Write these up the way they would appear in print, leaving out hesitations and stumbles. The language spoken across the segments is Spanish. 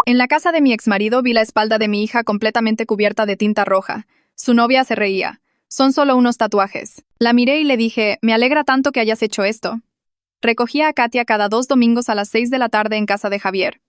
En la casa de mi exmarido vi la espalda de mi hija completamente cubierta de tinta roja. Su novia se reía. Son solo unos tatuajes. La miré y le dije, me alegra tanto que hayas hecho esto. Recogía a Katia cada 2 domingos a las 6 de la tarde en casa de Javier.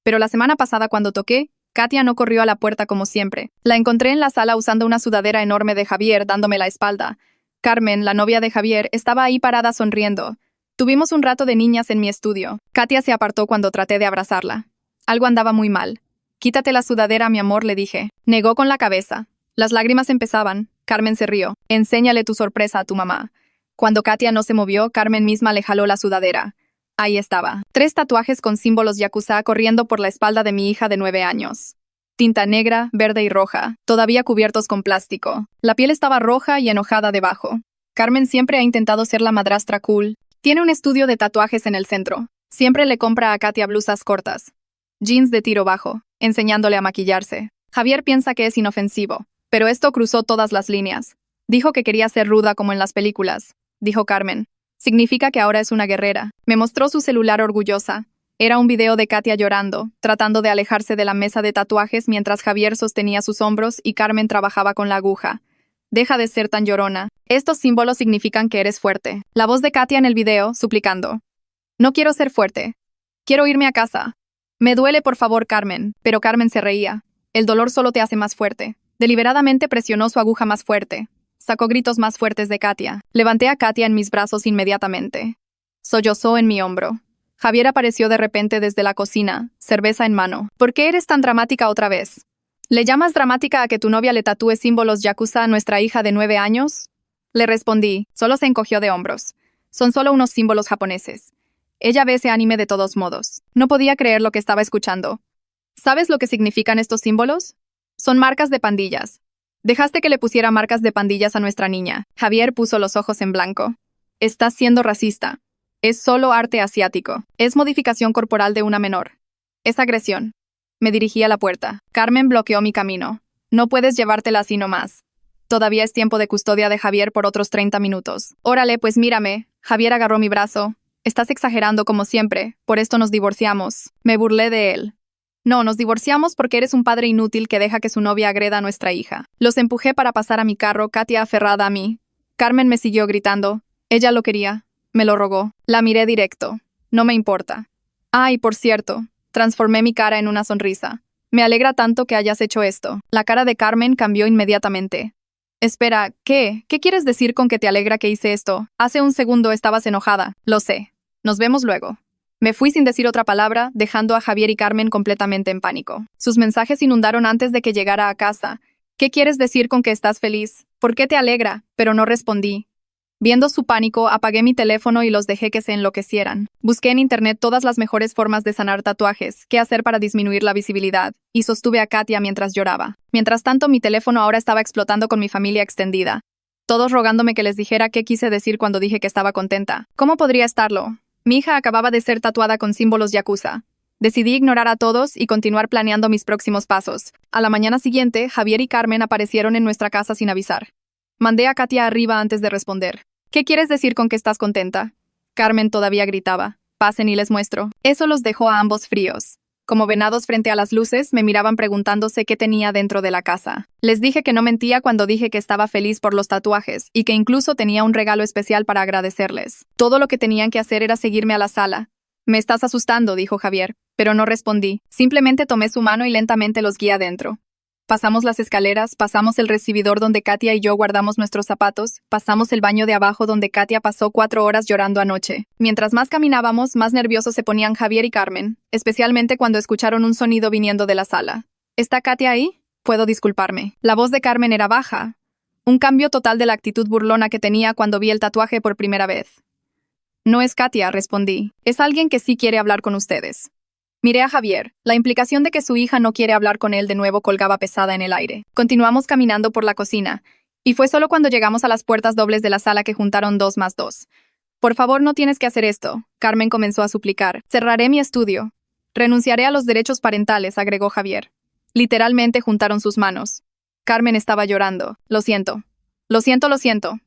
Pero la semana pasada cuando toqué, Katia no corrió a la puerta como siempre. La encontré en la sala usando una sudadera enorme de Javier, dándome la espalda. Carmen, la novia de Javier, estaba ahí parada sonriendo. Tuvimos un rato de niñas en mi estudio. Katia se apartó cuando traté de abrazarla. Algo andaba muy mal. Quítate la sudadera, mi amor, le dije. Negó con la cabeza. Las lágrimas empezaban. Carmen se rió. Enséñale tu sorpresa a tu mamá. Cuando Katia no se movió, Carmen misma le jaló la sudadera. Ahí estaba. 3 tatuajes con símbolos yakuza corriendo por la espalda de mi hija de 9 años. Tinta negra, verde y roja, todavía cubiertos con plástico. La piel estaba roja y enojada debajo. Carmen siempre ha intentado ser la madrastra cool. Tiene un estudio de tatuajes en el centro. Siempre le compra a Katia blusas cortas. Jeans de tiro bajo, enseñándole a maquillarse. Javier piensa que es inofensivo, pero esto cruzó todas las líneas. Dijo que quería ser ruda como en las películas, dijo Carmen. Significa que ahora es una guerrera. Me mostró su celular orgullosa. Era un video de Katia llorando, tratando de alejarse de la mesa de tatuajes mientras Javier sostenía sus hombros y Carmen trabajaba con la aguja. Deja de ser tan llorona. Estos símbolos significan que eres fuerte. La voz de Katia en el video, suplicando. No quiero ser fuerte. Quiero irme a casa. Me duele, por favor, Carmen. Pero Carmen se reía. El dolor solo te hace más fuerte. Deliberadamente presionó su aguja más fuerte. Sacó gritos más fuertes de Katia. Levanté a Katia en mis brazos inmediatamente. Sollozó en mi hombro. Javier apareció de repente desde la cocina, cerveza en mano. ¿Por qué eres tan dramática otra vez? ¿Le llamas dramática a que tu novia le tatúe símbolos yakuza a nuestra hija de 9 años? Le respondí, solo se encogió de hombros. Son solo unos símbolos japoneses. Ella ve ese anime de todos modos. No podía creer lo que estaba escuchando. ¿Sabes lo que significan estos símbolos? Son marcas de pandillas. Dejaste que le pusiera marcas de pandillas a nuestra niña. Javier puso los ojos en blanco. Estás siendo racista. Es solo arte asiático. Es modificación corporal de una menor. Es agresión. Me dirigí a la puerta. Carmen bloqueó mi camino. No puedes llevártela así nomás. Todavía es tiempo de custodia de Javier por otros 30 minutos. Órale, pues mírame. Javier agarró mi brazo. Estás exagerando como siempre. Por esto nos divorciamos. Me burlé de él. No, nos divorciamos porque eres un padre inútil que deja que su novia agreda a nuestra hija. Los empujé para pasar a mi carro, Katia aferrada a mí. Carmen me siguió gritando. Ella lo quería. Me lo rogó. La miré directo. No me importa. Ah, y por cierto, transformé mi cara en una sonrisa. Me alegra tanto que hayas hecho esto. La cara de Carmen cambió inmediatamente. Espera, ¿qué? ¿Qué quieres decir con que te alegra que hice esto? Hace un segundo estabas enojada. Lo sé. Nos vemos luego. Me fui sin decir otra palabra, dejando a Javier y Carmen completamente en pánico. Sus mensajes inundaron antes de que llegara a casa. ¿Qué quieres decir con que estás feliz? ¿Por qué te alegra? Pero no respondí. Viendo su pánico, apagué mi teléfono y los dejé que se enloquecieran. Busqué en internet todas las mejores formas de sanar tatuajes, qué hacer para disminuir la visibilidad, y sostuve a Katia mientras lloraba. Mientras tanto, mi teléfono ahora estaba explotando con mi familia extendida. Todos rogándome que les dijera qué quise decir cuando dije que estaba contenta. ¿Cómo podría estarlo? Mi hija acababa de ser tatuada con símbolos yakuza. Decidí ignorar a todos y continuar planeando mis próximos pasos. A la mañana siguiente, Javier y Carmen aparecieron en nuestra casa sin avisar. Mandé a Katia arriba antes de responder. ¿Qué quieres decir con que estás contenta? Carmen todavía gritaba. Pasen y les muestro. Eso los dejó a ambos fríos. Como venados frente a las luces, me miraban preguntándose qué tenía dentro de la casa. Les dije que no mentía cuando dije que estaba feliz por los tatuajes y que incluso tenía un regalo especial para agradecerles. Todo lo que tenían que hacer era seguirme a la sala. Me estás asustando, dijo Javier, pero no respondí. Simplemente tomé su mano y lentamente los guié adentro. Pasamos las escaleras, pasamos el recibidor donde Katia y yo guardamos nuestros zapatos, pasamos el baño de abajo donde Katia pasó 4 horas llorando anoche. Mientras más caminábamos, más nerviosos se ponían Javier y Carmen, especialmente cuando escucharon un sonido viniendo de la sala. ¿Está Katia ahí? Puedo disculparme. La voz de Carmen era baja. Un cambio total de la actitud burlona que tenía cuando vi el tatuaje por primera vez. No es Katia, respondí. Es alguien que sí quiere hablar con ustedes. Miré a Javier. La implicación de que su hija no quiere hablar con él de nuevo colgaba pesada en el aire. Continuamos caminando por la cocina, y fue solo cuando llegamos a las puertas dobles de la sala que juntaron 2 más 2. Por favor, no tienes que hacer esto, Carmen comenzó a suplicar. Cerraré mi estudio. Renunciaré a los derechos parentales, agregó Javier. Literalmente juntaron sus manos. Carmen estaba llorando. Lo siento. Lo siento, lo siento.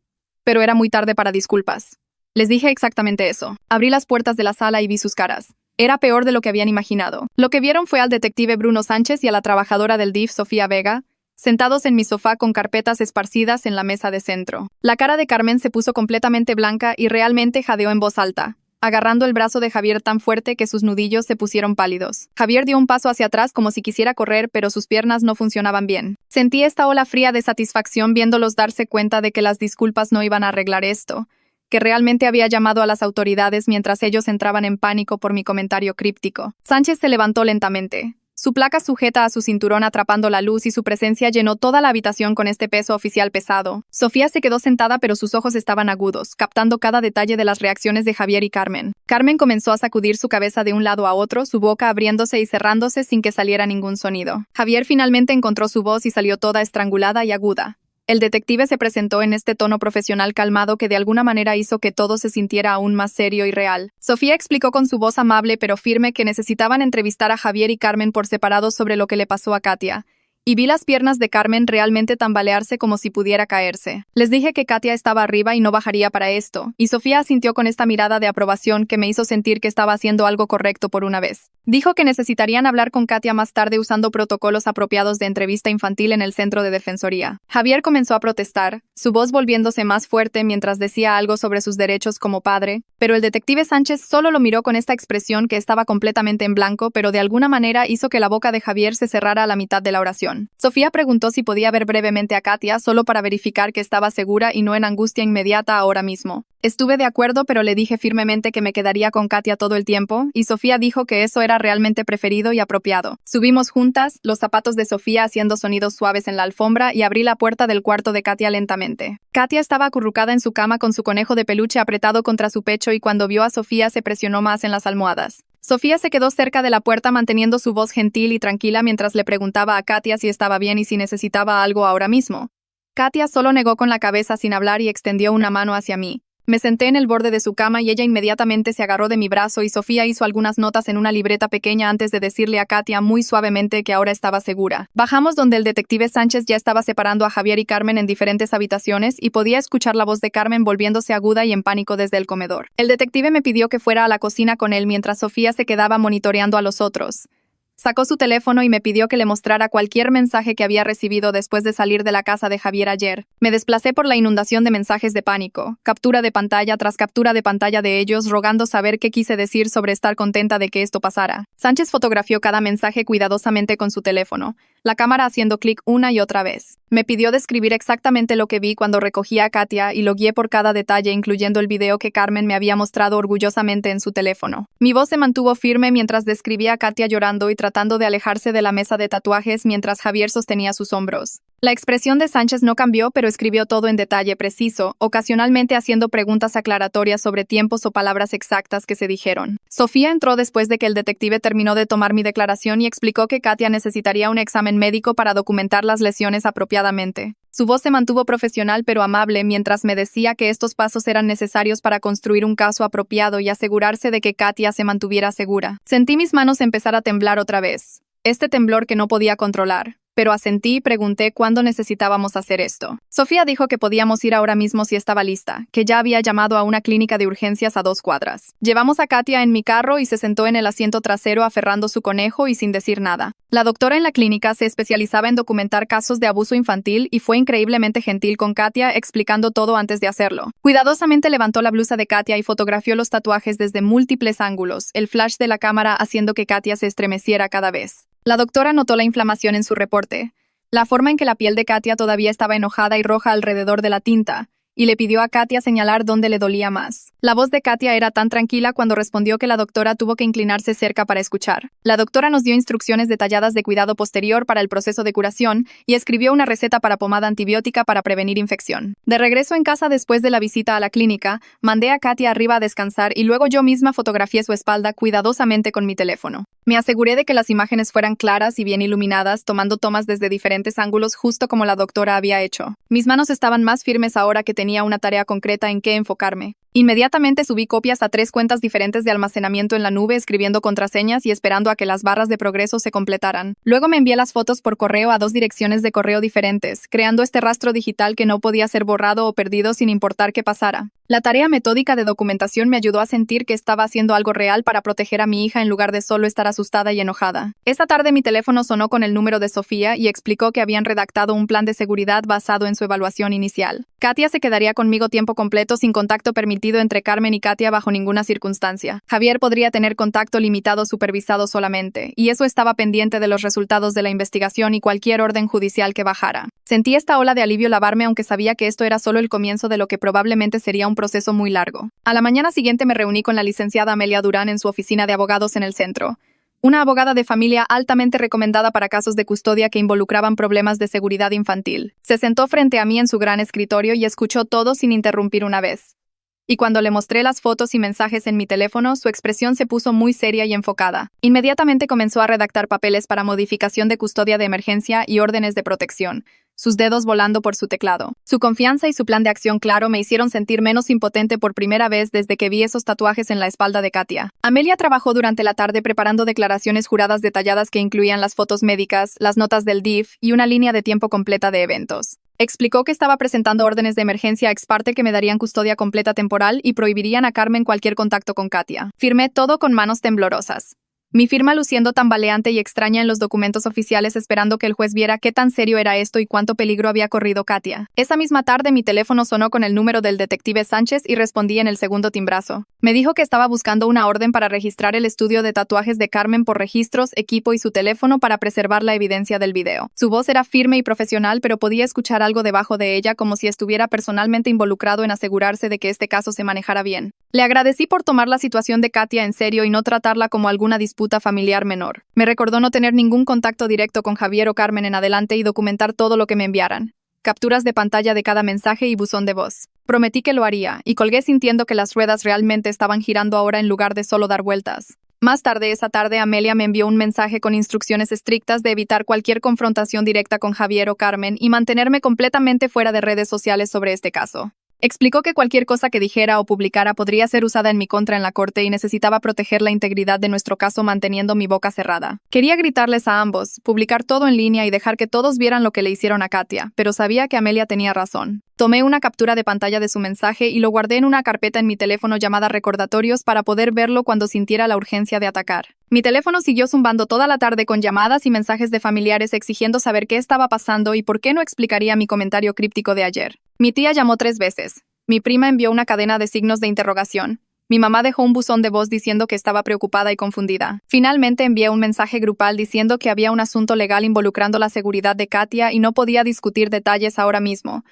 Pero era muy tarde para disculpas. Les dije exactamente eso. Abrí las puertas de la sala y vi sus caras. Era peor de lo que habían imaginado. Lo que vieron fue al detective Bruno Sánchez y a la trabajadora del DIF, Sofía Vega, sentados en mi sofá con carpetas esparcidas en la mesa de centro. La cara de Carmen se puso completamente blanca y realmente jadeó en voz alta, agarrando el brazo de Javier tan fuerte que sus nudillos se pusieron pálidos. Javier dio un paso hacia atrás como si quisiera correr, pero sus piernas no funcionaban bien. Sentí esta ola fría de satisfacción viéndolos darse cuenta de que las disculpas no iban a arreglar esto, que realmente había llamado a las autoridades mientras ellos entraban en pánico por mi comentario críptico. Sánchez se levantó lentamente, su placa sujeta a su cinturón atrapando la luz y su presencia llenó toda la habitación con este peso oficial pesado. Sofía se quedó sentada pero sus ojos estaban agudos, captando cada detalle de las reacciones de Javier y Carmen. Carmen comenzó a sacudir su cabeza de un lado a otro, su boca abriéndose y cerrándose sin que saliera ningún sonido. Javier finalmente encontró su voz y salió toda estrangulada y aguda. El detective se presentó en este tono profesional calmado que de alguna manera hizo que todo se sintiera aún más serio y real. Sofía explicó con su voz amable pero firme que necesitaban entrevistar a Javier y Carmen por separado sobre lo que le pasó a Katia. Y vi las piernas de Carmen realmente tambalearse como si pudiera caerse. Les dije que Katia estaba arriba y no bajaría para esto, y Sofía asintió con esta mirada de aprobación que me hizo sentir que estaba haciendo algo correcto por una vez. Dijo que necesitarían hablar con Katia más tarde usando protocolos apropiados de entrevista infantil en el centro de defensoría. Javier comenzó a protestar, su voz volviéndose más fuerte mientras decía algo sobre sus derechos como padre, pero el detective Sánchez solo lo miró con esta expresión que estaba completamente en blanco, pero de alguna manera hizo que la boca de Javier se cerrara a la mitad de la oración. Sofía preguntó si podía ver brevemente a Katia solo para verificar que estaba segura y no en angustia inmediata ahora mismo. Estuve de acuerdo, pero le dije firmemente que me quedaría con Katia todo el tiempo, y Sofía dijo que eso era realmente preferido y apropiado. Subimos juntas, los zapatos de Sofía haciendo sonidos suaves en la alfombra, y abrí la puerta del cuarto de Katia lentamente. Katia estaba acurrucada en su cama con su conejo de peluche apretado contra su pecho y cuando vio a Sofía se presionó más en las almohadas. Sofía se quedó cerca de la puerta manteniendo su voz gentil y tranquila mientras le preguntaba a Katia si estaba bien y si necesitaba algo ahora mismo. Katia solo negó con la cabeza sin hablar y extendió una mano hacia mí. Me senté en el borde de su cama y ella inmediatamente se agarró de mi brazo y Sofía hizo algunas notas en una libreta pequeña antes de decirle a Katia muy suavemente que ahora estaba segura. Bajamos donde el detective Sánchez ya estaba separando a Javier y Carmen en diferentes habitaciones y podía escuchar la voz de Carmen volviéndose aguda y en pánico desde el comedor. El detective me pidió que fuera a la cocina con él mientras Sofía se quedaba monitoreando a los otros. Sacó su teléfono y me pidió que le mostrara cualquier mensaje que había recibido después de salir de la casa de Javier ayer. Me desplacé por la inundación de mensajes de pánico, captura de pantalla tras captura de pantalla de ellos, rogando saber qué quise decir sobre estar contenta de que esto pasara. Sánchez fotografió cada mensaje cuidadosamente con su teléfono, la cámara haciendo clic una y otra vez. Me pidió describir exactamente lo que vi cuando recogí a Katia y lo guié por cada detalle, incluyendo el video que Carmen me había mostrado orgullosamente en su teléfono. Mi voz se mantuvo firme mientras describía a Katia llorando y tratando de alejarse de la mesa de tatuajes mientras Javier sostenía sus hombros. La expresión de Sánchez no cambió, pero escribió todo en detalle preciso, ocasionalmente haciendo preguntas aclaratorias sobre tiempos o palabras exactas que se dijeron. Sofía entró después de que el detective terminó de tomar mi declaración y explicó que Katia necesitaría un examen médico para documentar las lesiones apropiadamente. Su voz se mantuvo profesional pero amable mientras me decía que estos pasos eran necesarios para construir un caso apropiado y asegurarse de que Katia se mantuviera segura. Sentí mis manos empezar a temblar otra vez. Este temblor que no podía controlar. Pero asentí y pregunté cuándo necesitábamos hacer esto. Sofía dijo que podíamos ir ahora mismo si estaba lista, que ya había llamado a una clínica de urgencias a 2 cuadras. Llevamos a Katia en mi carro y se sentó en el asiento trasero aferrando su conejo y sin decir nada. La doctora en la clínica se especializaba en documentar casos de abuso infantil y fue increíblemente gentil con Katia explicando todo antes de hacerlo. Cuidadosamente levantó la blusa de Katia y fotografió los tatuajes desde múltiples ángulos, el flash de la cámara haciendo que Katia se estremeciera cada vez. La doctora notó la inflamación en su reporte, la forma en que la piel de Katia todavía estaba enojada y roja alrededor de la tinta, y le pidió a Katia señalar dónde le dolía más. La voz de Katia era tan tranquila cuando respondió que la doctora tuvo que inclinarse cerca para escuchar. La doctora nos dio instrucciones detalladas de cuidado posterior para el proceso de curación y escribió una receta para pomada antibiótica para prevenir infección. De regreso en casa después de la visita a la clínica, mandé a Katia arriba a descansar y luego yo misma fotografié su espalda cuidadosamente con mi teléfono. Me aseguré de que las imágenes fueran claras y bien iluminadas, tomando tomas desde diferentes ángulos justo como la doctora había hecho. Mis manos estaban más firmes ahora que tenía una tarea concreta en que enfocarme. Inmediatamente subí copias a 3 cuentas diferentes de almacenamiento en la nube, escribiendo contraseñas y esperando a que las barras de progreso se completaran. Luego me envié las fotos por correo a 2 direcciones de correo diferentes, creando este rastro digital que no podía ser borrado o perdido sin importar qué pasara. La tarea metódica de documentación me ayudó a sentir que estaba haciendo algo real para proteger a mi hija en lugar de solo estar asustada y enojada. Esa tarde mi teléfono sonó con el número de Sofía y explicó que habían redactado un plan de seguridad basado en su evaluación inicial. Katia se quedaría conmigo tiempo completo sin contacto permitido entre Carmen y Katia bajo ninguna circunstancia. Javier podría tener contacto limitado supervisado solamente, y eso estaba pendiente de los resultados de la investigación y cualquier orden judicial que bajara. Sentí esta ola de alivio lavarme, aunque sabía que esto era solo el comienzo de lo que probablemente sería un proceso muy largo. A la mañana siguiente me reuní con la licenciada Amelia Durán en su oficina de abogados en el centro. Una abogada de familia altamente recomendada para casos de custodia que involucraban problemas de seguridad infantil. Se sentó frente a mí en su gran escritorio y escuchó todo sin interrumpir una vez. Y cuando le mostré las fotos y mensajes en mi teléfono, su expresión se puso muy seria y enfocada. Inmediatamente comenzó a redactar papeles para modificación de custodia de emergencia y órdenes de protección, sus dedos volando por su teclado. Su confianza y su plan de acción claro me hicieron sentir menos impotente por primera vez desde que vi esos tatuajes en la espalda de Katia. Amelia trabajó durante la tarde preparando declaraciones juradas detalladas que incluían las fotos médicas, las notas del DIF y una línea de tiempo completa de eventos. Explicó que estaba presentando órdenes de emergencia ex parte que me darían custodia completa temporal y prohibirían a Carmen cualquier contacto con Katia. Firmé todo con manos temblorosas. Mi firma luciendo tambaleante y extraña en los documentos oficiales, esperando que el juez viera qué tan serio era esto y cuánto peligro había corrido Katia. Esa misma tarde mi teléfono sonó con el número del detective Sánchez y respondí en el segundo timbrazo. Me dijo que estaba buscando una orden para registrar el estudio de tatuajes de Carmen por registros, equipo y su teléfono para preservar la evidencia del video. Su voz era firme y profesional, pero podía escuchar algo debajo de ella, como si estuviera personalmente involucrado en asegurarse de que este caso se manejara bien. Le agradecí por tomar la situación de Katia en serio y no tratarla como alguna disputa familiar menor. Me recordó no tener ningún contacto directo con Javier o Carmen en adelante y documentar todo lo que me enviaran. Capturas de pantalla de cada mensaje y buzón de voz. Prometí que lo haría, y colgué sintiendo que las ruedas realmente estaban girando ahora en lugar de solo dar vueltas. Más tarde esa tarde, Amelia me envió un mensaje con instrucciones estrictas de evitar cualquier confrontación directa con Javier o Carmen y mantenerme completamente fuera de redes sociales sobre este caso. Explicó que cualquier cosa que dijera o publicara podría ser usada en mi contra en la corte y necesitaba proteger la integridad de nuestro caso manteniendo mi boca cerrada. Quería gritarles a ambos, publicar todo en línea y dejar que todos vieran lo que le hicieron a Katia, pero sabía que Amelia tenía razón. Tomé una captura de pantalla de su mensaje y lo guardé en una carpeta en mi teléfono llamada recordatorios para poder verlo cuando sintiera la urgencia de atacar. Mi teléfono siguió zumbando toda la tarde con llamadas y mensajes de familiares exigiendo saber qué estaba pasando y por qué no explicaría mi comentario críptico de ayer. Mi tía llamó 3 veces. Mi prima envió una cadena de signos de interrogación. Mi mamá dejó un buzón de voz diciendo que estaba preocupada y confundida. Finalmente envié un mensaje grupal diciendo que había un asunto legal involucrando la seguridad de Katia y no podía discutir detalles ahora mismo.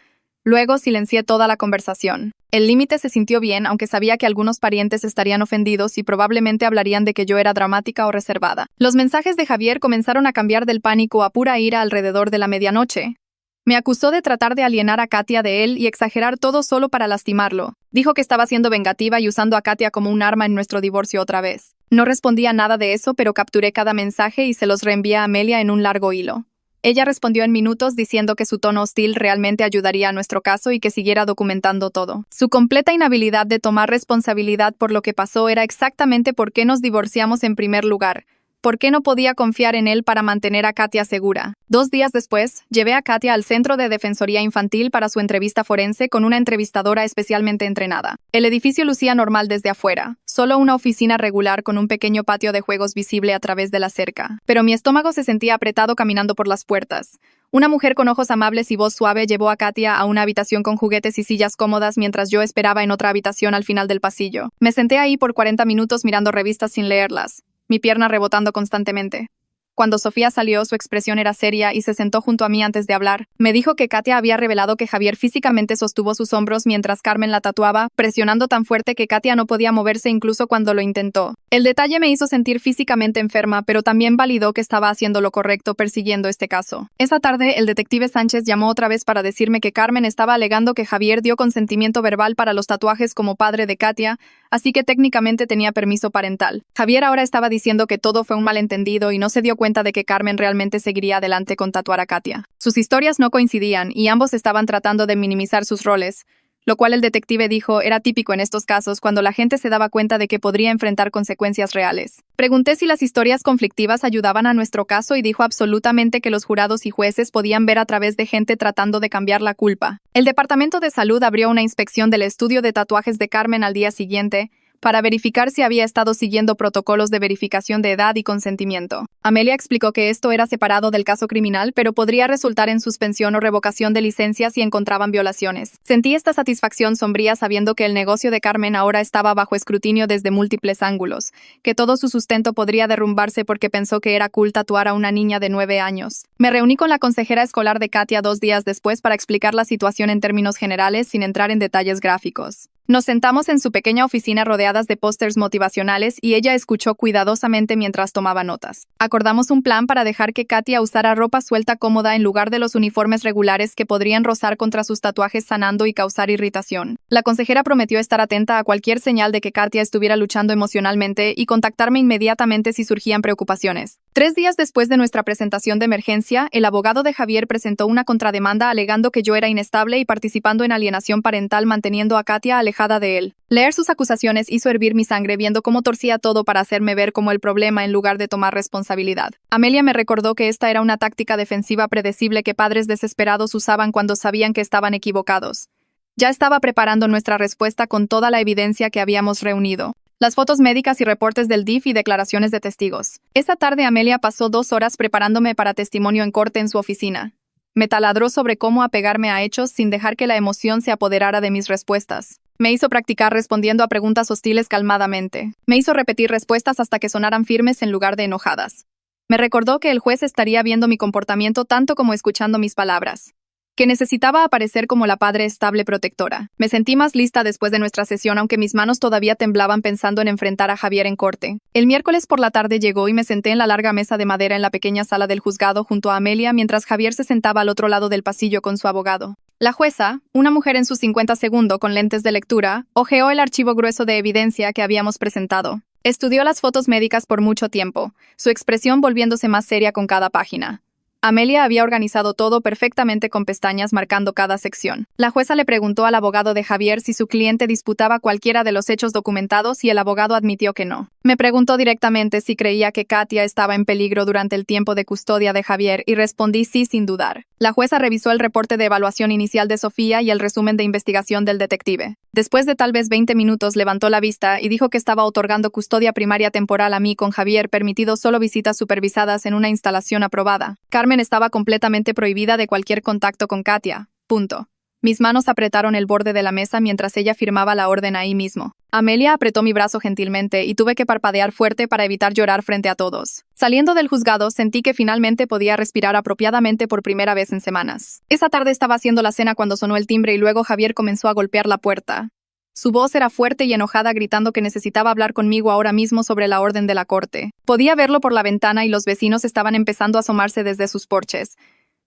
Luego silencié toda la conversación. El límite se sintió bien, aunque sabía que algunos parientes estarían ofendidos y probablemente hablarían de que yo era dramática o reservada. Los mensajes de Javier comenzaron a cambiar del pánico a pura ira alrededor de la medianoche. Me acusó de tratar de alienar a Katia de él y exagerar todo solo para lastimarlo. Dijo que estaba siendo vengativa y usando a Katia como un arma en nuestro divorcio otra vez. No respondí a nada de eso, pero capturé cada mensaje y se los reenvié a Amelia en un largo hilo. Ella respondió en minutos diciendo que su tono hostil realmente ayudaría a nuestro caso y que siguiera documentando todo. Su completa inhabilidad de tomar responsabilidad por lo que pasó era exactamente por qué nos divorciamos en primer lugar. ¿Por qué no podía confiar en él para mantener a Katia segura? 2 días después, llevé a Katia al Centro de Defensoría Infantil para su entrevista forense con una entrevistadora especialmente entrenada. El edificio lucía normal desde afuera, solo una oficina regular con un pequeño patio de juegos visible a través de la cerca. Pero mi estómago se sentía apretado caminando por las puertas. Una mujer con ojos amables y voz suave llevó a Katia a una habitación con juguetes y sillas cómodas mientras yo esperaba en otra habitación al final del pasillo. Me senté ahí por 40 minutos mirando revistas sin leerlas, mi pierna rebotando constantemente. Cuando Sofía salió, su expresión era seria y se sentó junto a mí antes de hablar. Me dijo que Katia había revelado que Javier físicamente sostuvo sus hombros mientras Carmen la tatuaba, presionando tan fuerte que Katia no podía moverse incluso cuando lo intentó. El detalle me hizo sentir físicamente enferma, pero también validó que estaba haciendo lo correcto persiguiendo este caso. Esa tarde, el detective Sánchez llamó otra vez para decirme que Carmen estaba alegando que Javier dio consentimiento verbal para los tatuajes como padre de Katia, así que técnicamente tenía permiso parental. Javier ahora estaba diciendo que todo fue un malentendido y no se dio cuenta de que Carmen realmente seguiría adelante con tatuar a Katia. Sus historias no coincidían y ambos estaban tratando de minimizar sus roles. lo cual el detective dijo era típico en estos casos cuando la gente se daba cuenta de que podría enfrentar consecuencias reales. Pregunté si las historias conflictivas ayudaban a nuestro caso y dijo absolutamente que los jurados y jueces podían ver a través de gente tratando de cambiar la culpa. El Departamento de Salud abrió una inspección del estudio de tatuajes de Carmen al día siguiente, para verificar si había estado siguiendo protocolos de verificación de edad y consentimiento. Amelia explicó que esto era separado del caso criminal, pero podría resultar en suspensión o revocación de licencias si encontraban violaciones. Sentí esta satisfacción sombría sabiendo que el negocio de Carmen ahora estaba bajo escrutinio desde múltiples ángulos, que todo su sustento podría derrumbarse porque pensó que era cool tatuar a una niña de 9 años. Me reuní con la consejera escolar de Katia 2 días después para explicar la situación en términos generales sin entrar en detalles gráficos. Nos sentamos en su pequeña oficina rodeadas de pósters motivacionales y ella escuchó cuidadosamente mientras tomaba notas. Acordamos un plan para dejar que Katia usara ropa suelta cómoda en lugar de los uniformes regulares que podrían rozar contra sus tatuajes sanando y causar irritación. La consejera prometió estar atenta a cualquier señal de que Katia estuviera luchando emocionalmente y contactarme inmediatamente si surgían preocupaciones. 3 días después de nuestra presentación de emergencia, el abogado de Javier presentó una contrademanda alegando que yo era inestable y participando en alienación parental manteniendo a Katia alejada de él. Leer sus acusaciones hizo hervir mi sangre viendo cómo torcía todo para hacerme ver como el problema en lugar de tomar responsabilidad. Amelia me recordó que esta era una táctica defensiva predecible que padres desesperados usaban cuando sabían que estaban equivocados. Ya estaba preparando nuestra respuesta con toda la evidencia que habíamos reunido. Las fotos médicas y reportes del DIF y declaraciones de testigos. Esa tarde Amelia pasó 2 horas preparándome para testimonio en corte en su oficina. Me taladró sobre cómo apegarme a hechos sin dejar que la emoción se apoderara de mis respuestas. Me hizo practicar respondiendo a preguntas hostiles calmadamente. Me hizo repetir respuestas hasta que sonaran firmes en lugar de enojadas. Me recordó que el juez estaría viendo mi comportamiento tanto como escuchando mis palabras. Que necesitaba aparecer como la padre estable protectora. Me sentí más lista después de nuestra sesión, aunque mis manos todavía temblaban pensando en enfrentar a Javier en corte. El miércoles por la tarde llegó y me senté en la larga mesa de madera en la pequeña sala del juzgado junto a Amelia mientras Javier se sentaba al otro lado del pasillo con su abogado. La jueza, una mujer en sus 50 segundos con lentes de lectura, hojeó el archivo grueso de evidencia que habíamos presentado. Estudió las fotos médicas por mucho tiempo, su expresión volviéndose más seria con cada página. Amelia había organizado todo perfectamente con pestañas marcando cada sección. La jueza le preguntó al abogado de Javier si su cliente disputaba cualquiera de los hechos documentados y el abogado admitió que no. Me preguntó directamente si creía que Katia estaba en peligro durante el tiempo de custodia de Javier y respondí sí sin dudar. La jueza revisó el reporte de evaluación inicial de Sofía y el resumen de investigación del detective. Después de tal vez 20 minutos levantó la vista y dijo que estaba otorgando custodia primaria temporal a mí con Javier, permitido solo visitas supervisadas en una instalación aprobada. Carmen estaba completamente prohibida de cualquier contacto con Katia. Punto. Mis manos apretaron el borde de la mesa mientras ella firmaba la orden ahí mismo. Amelia apretó mi brazo gentilmente y tuve que parpadear fuerte para evitar llorar frente a todos. Saliendo del juzgado, sentí que finalmente podía respirar apropiadamente por primera vez en semanas. Esa tarde estaba haciendo la cena cuando sonó el timbre y luego Javier comenzó a golpear la puerta. Su voz era fuerte y enojada gritando que necesitaba hablar conmigo ahora mismo sobre la orden de la corte. Podía verlo por la ventana y los vecinos estaban empezando a asomarse desde sus porches.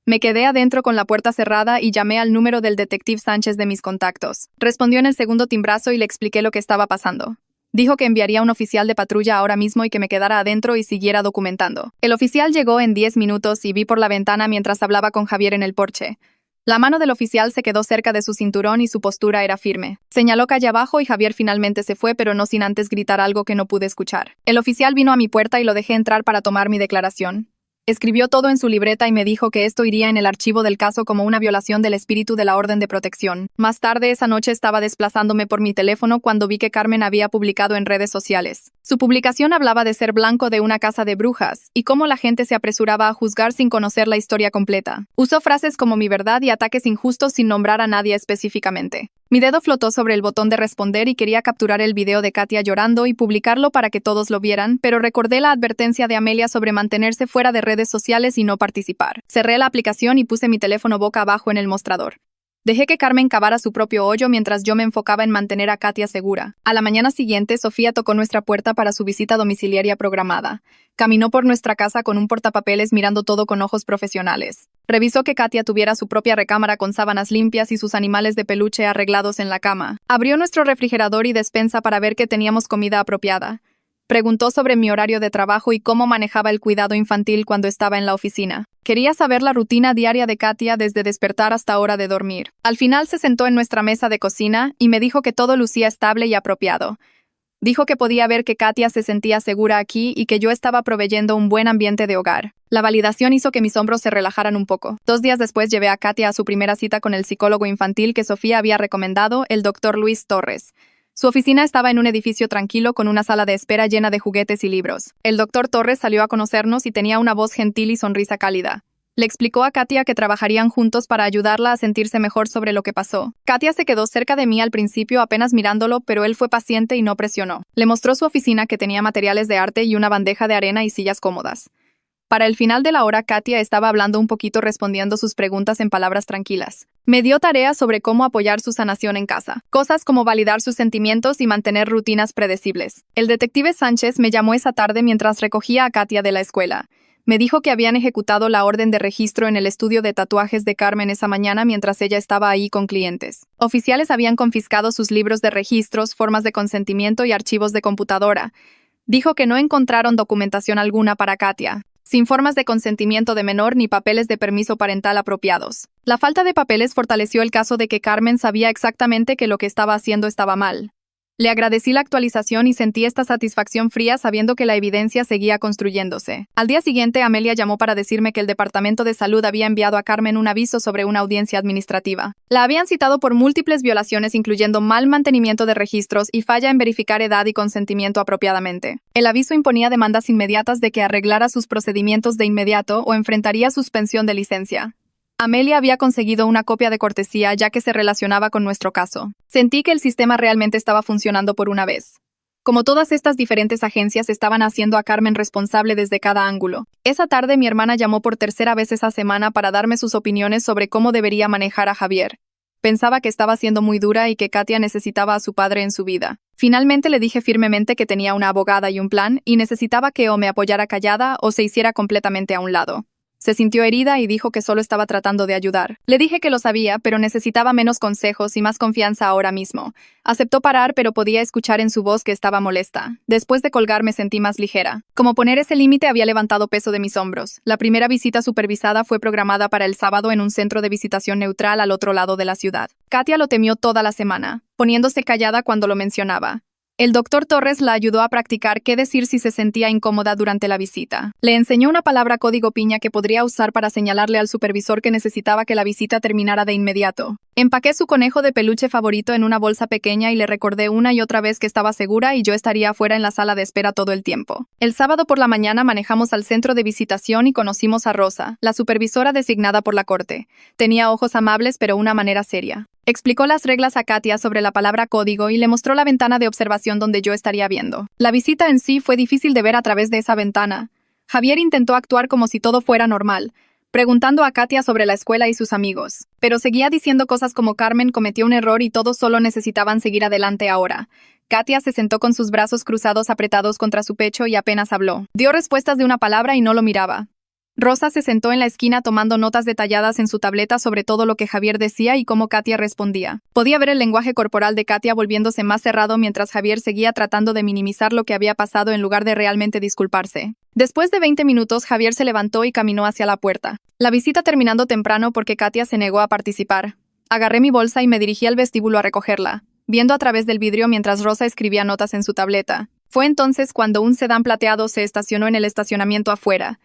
Me quedé adentro con la puerta cerrada y llamé al número del detective Sánchez de mis contactos. Respondió en el segundo timbrazo y le expliqué lo que estaba pasando. Dijo que enviaría un oficial de patrulla ahora mismo y que me quedara adentro y siguiera documentando. El oficial llegó en 10 minutos y vi por la ventana mientras hablaba con Javier en el porche. La mano del oficial se quedó cerca de su cinturón y su postura era firme. Señaló calle abajo y Javier finalmente se fue, pero no sin antes gritar algo que no pude escuchar. El oficial vino a mi puerta y lo dejé entrar para tomar mi declaración. Escribió todo en su libreta y me dijo que esto iría en el archivo del caso como una violación del espíritu de la orden de protección. Más tarde esa noche estaba desplazándome por mi teléfono cuando vi que Carmen había publicado en redes sociales. Su publicación hablaba de ser blanco de una casa de brujas y cómo la gente se apresuraba a juzgar sin conocer la historia completa. Usó frases como mi verdad y ataques injustos sin nombrar a nadie específicamente. Mi dedo flotó sobre el botón de responder y quería capturar el video de Katia llorando y publicarlo para que todos lo vieran, pero recordé la advertencia de Amelia sobre mantenerse fuera de redes sociales y no participar. Cerré la aplicación y puse mi teléfono boca abajo en el mostrador. Dejé que Carmen cavara su propio hoyo mientras yo me enfocaba en mantener a Katia segura. A la mañana siguiente, Sofía tocó nuestra puerta para su visita domiciliaria programada. Caminó por nuestra casa con un portapapeles mirando todo con ojos profesionales. Revisó que Katia tuviera su propia recámara con sábanas limpias y sus animales de peluche arreglados en la cama. Abrió nuestro refrigerador y despensa para ver que teníamos comida apropiada. Preguntó sobre mi horario de trabajo y cómo manejaba el cuidado infantil cuando estaba en la oficina. Quería saber la rutina diaria de Katia desde despertar hasta hora de dormir. Al final se sentó en nuestra mesa de cocina y me dijo que todo lucía estable y apropiado. Dijo que podía ver que Katia se sentía segura aquí y que yo estaba proveyendo un buen ambiente de hogar. La validación hizo que mis hombros se relajaran un poco. 2 días después llevé a Katia a su primera cita con el psicólogo infantil que Sofía había recomendado, el Dr. Luis Torres. Su oficina estaba en un edificio tranquilo con una sala de espera llena de juguetes y libros. El Dr. Torres salió a conocernos y tenía una voz gentil y sonrisa cálida. Le explicó a Katia que trabajarían juntos para ayudarla a sentirse mejor sobre lo que pasó. Katia se quedó cerca de mí al principio apenas mirándolo, pero él fue paciente y no presionó. Le mostró su oficina que tenía materiales de arte y una bandeja de arena y sillas cómodas. Para el final de la hora, Katia estaba hablando un poquito respondiendo sus preguntas en palabras tranquilas. Me dio tareas sobre cómo apoyar su sanación en casa. Cosas como validar sus sentimientos y mantener rutinas predecibles. El detective Sánchez me llamó esa tarde mientras recogía a Katia de la escuela. Me dijo que habían ejecutado la orden de registro en el estudio de tatuajes de Carmen esa mañana mientras ella estaba ahí con clientes. Oficiales habían confiscado sus libros de registros, formas de consentimiento y archivos de computadora. Dijo que no encontraron documentación alguna para Katia, sin formas de consentimiento de menor ni papeles de permiso parental apropiados. La falta de papeles fortaleció el caso de que Carmen sabía exactamente que lo que estaba haciendo estaba mal. Le agradecí la actualización y sentí esta satisfacción fría sabiendo que la evidencia seguía construyéndose. Al día siguiente, Amelia llamó para decirme que el Departamento de Salud había enviado a Carmen un aviso sobre una audiencia administrativa. La habían citado por múltiples violaciones, incluyendo mal mantenimiento de registros y falla en verificar edad y consentimiento apropiadamente. El aviso imponía demandas inmediatas de que arreglara sus procedimientos de inmediato o enfrentaría suspensión de licencia. Amelia había conseguido una copia de cortesía ya que se relacionaba con nuestro caso. Sentí que el sistema realmente estaba funcionando por una vez. Como todas estas diferentes agencias estaban haciendo a Carmen responsable desde cada ángulo. Esa tarde mi hermana llamó por tercera vez esa semana para darme sus opiniones sobre cómo debería manejar a Javier. Pensaba que estaba siendo muy dura y que Katia necesitaba a su padre en su vida. Finalmente le dije firmemente que tenía una abogada y un plan y necesitaba que o me apoyara callada o se hiciera completamente a un lado. Se sintió herida y dijo que solo estaba tratando de ayudar. Le dije que lo sabía, pero necesitaba menos consejos y más confianza ahora mismo. Aceptó parar, pero podía escuchar en su voz que estaba molesta. Después de colgar me sentí más ligera. Como poner ese límite había levantado peso de mis hombros. La primera visita supervisada fue programada para el sábado en un centro de visitación neutral al otro lado de la ciudad. Katia lo temió toda la semana, poniéndose callada cuando lo mencionaba. El Dr. Torres la ayudó a practicar qué decir si se sentía incómoda durante la visita. Le enseñó una palabra código piña que podría usar para señalarle al supervisor que necesitaba que la visita terminara de inmediato. Empaqué su conejo de peluche favorito en una bolsa pequeña y le recordé una y otra vez que estaba segura y yo estaría afuera en la sala de espera todo el tiempo. El sábado por la mañana manejamos al centro de visitación y conocimos a Rosa, la supervisora designada por la corte. Tenía ojos amables pero una manera seria. Explicó las reglas a Katia sobre la palabra código y le mostró la ventana de observación donde yo estaría viendo. La visita en sí fue difícil de ver a través de esa ventana. Javier intentó actuar como si todo fuera normal, preguntando a Katia sobre la escuela y sus amigos. Pero seguía diciendo cosas como Carmen cometió un error y todos solo necesitaban seguir adelante ahora. Katia se sentó con sus brazos cruzados apretados contra su pecho y apenas habló. Dio respuestas de una palabra y no lo miraba. Rosa se sentó en la esquina tomando notas detalladas en su tableta sobre todo lo que Javier decía y cómo Katia respondía. Podía ver el lenguaje corporal de Katia volviéndose más cerrado mientras Javier seguía tratando de minimizar lo que había pasado en lugar de realmente disculparse. Después de 20 minutos, Javier se levantó y caminó hacia la puerta. La visita terminando temprano porque Katia se negó a participar. Agarré mi bolsa y me dirigí al vestíbulo a recogerla, viendo a través del vidrio mientras Rosa escribía notas en su tableta. Fue entonces cuando un sedán plateado se estacionó en el estacionamiento afuera.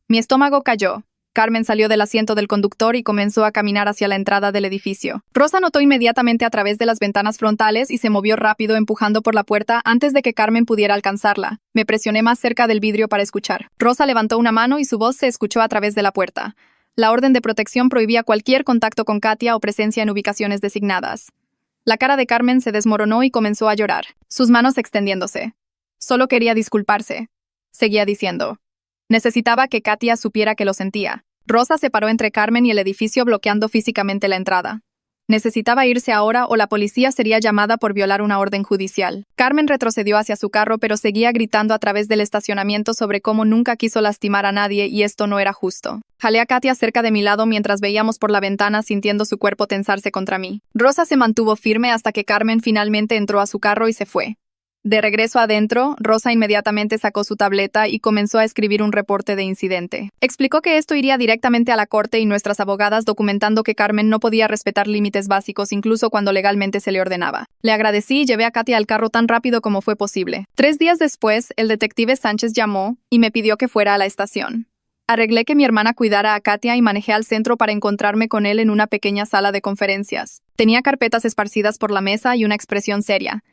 Mi estómago cayó. Carmen salió del asiento del conductor y comenzó a caminar hacia la entrada del edificio. Rosa notó inmediatamente a través de las ventanas frontales y se movió rápido empujando por la puerta antes de que Carmen pudiera alcanzarla. Me presioné más cerca del vidrio para escuchar. Rosa levantó una mano y su voz se escuchó a través de la puerta. La orden de protección prohibía cualquier contacto con Katia o presencia en ubicaciones designadas. La cara de Carmen se desmoronó y comenzó a llorar, sus manos extendiéndose. Solo quería disculparse. Seguía diciendo. Necesitaba que Katia supiera que lo sentía. Rosa se paró entre Carmen y el edificio bloqueando físicamente la entrada. Necesitaba irse ahora o la policía sería llamada por violar una orden judicial. Carmen retrocedió hacia su carro pero seguía gritando a través del estacionamiento sobre cómo nunca quiso lastimar a nadie y esto no era justo. Jalé a Katia cerca de mi lado mientras veíamos por la ventana sintiendo su cuerpo tensarse contra mí. Rosa se mantuvo firme hasta que Carmen finalmente entró a su carro y se fue. De regreso adentro, Rosa inmediatamente sacó su tableta y comenzó a escribir un reporte de incidente. Explicó que esto iría directamente a la corte y nuestras abogadas documentando que Carmen no podía respetar límites básicos incluso cuando legalmente se le ordenaba. Le agradecí y llevé a Katia al carro tan rápido como fue posible. 3 días después, el detective Sánchez llamó y me pidió que fuera a la estación. Arreglé que mi hermana cuidara a Katia y manejé al centro para encontrarme con él en una pequeña sala de conferencias. Tenía carpetas esparcidas por la mesa y una expresión seria.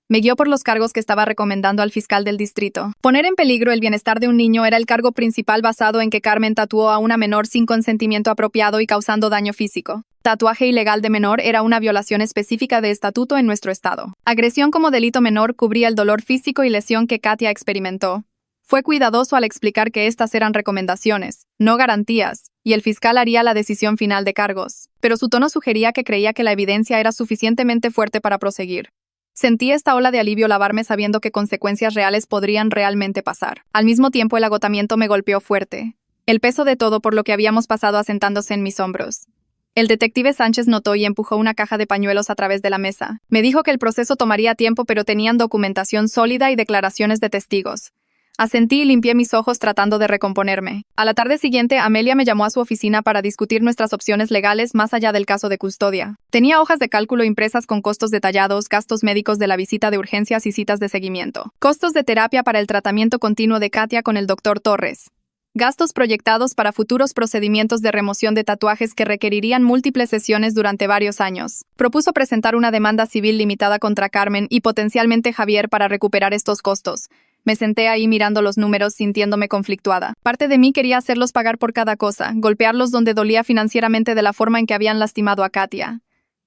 Me guió por los cargos que estaba recomendando al fiscal del distrito. Poner en peligro el bienestar de un niño era el cargo principal basado en que Carmen tatuó a una menor sin consentimiento apropiado y causando daño físico. Tatuaje ilegal de menor era una violación específica de estatuto en nuestro estado. Agresión como delito menor cubría el dolor físico y lesión que Katia experimentó. Fue cuidadoso al explicar que estas eran recomendaciones, no garantías, y el fiscal haría la decisión final de cargos. Pero su tono sugería que creía que la evidencia era suficientemente fuerte para proseguir. Sentí esta ola de alivio lavarme sabiendo que consecuencias reales podrían realmente pasar. Al mismo tiempo, el agotamiento me golpeó fuerte. El peso de todo por lo que habíamos pasado asentándose en mis hombros. El detective Sánchez notó y empujó una caja de pañuelos a través de la mesa. Me dijo que el proceso tomaría tiempo, pero tenían documentación sólida y declaraciones de testigos. Asentí y limpié mis ojos tratando de recomponerme. A la tarde siguiente, Amelia me llamó a su oficina para discutir nuestras opciones legales más allá del caso de custodia. Tenía hojas de cálculo impresas con costos detallados, gastos médicos de la visita de urgencias y citas de seguimiento, costos de terapia para el tratamiento continuo de Katia con el Dr. Torres, gastos proyectados para futuros procedimientos de remoción de tatuajes que requerirían múltiples sesiones durante varios años. Propuso presentar una demanda civil limitada contra Carmen y potencialmente Javier para recuperar estos costos. Me senté ahí mirando los números, sintiéndome conflictuada. Parte de mí quería hacerlos pagar por cada cosa, golpearlos donde dolía financieramente de la forma en que habían lastimado a Katia.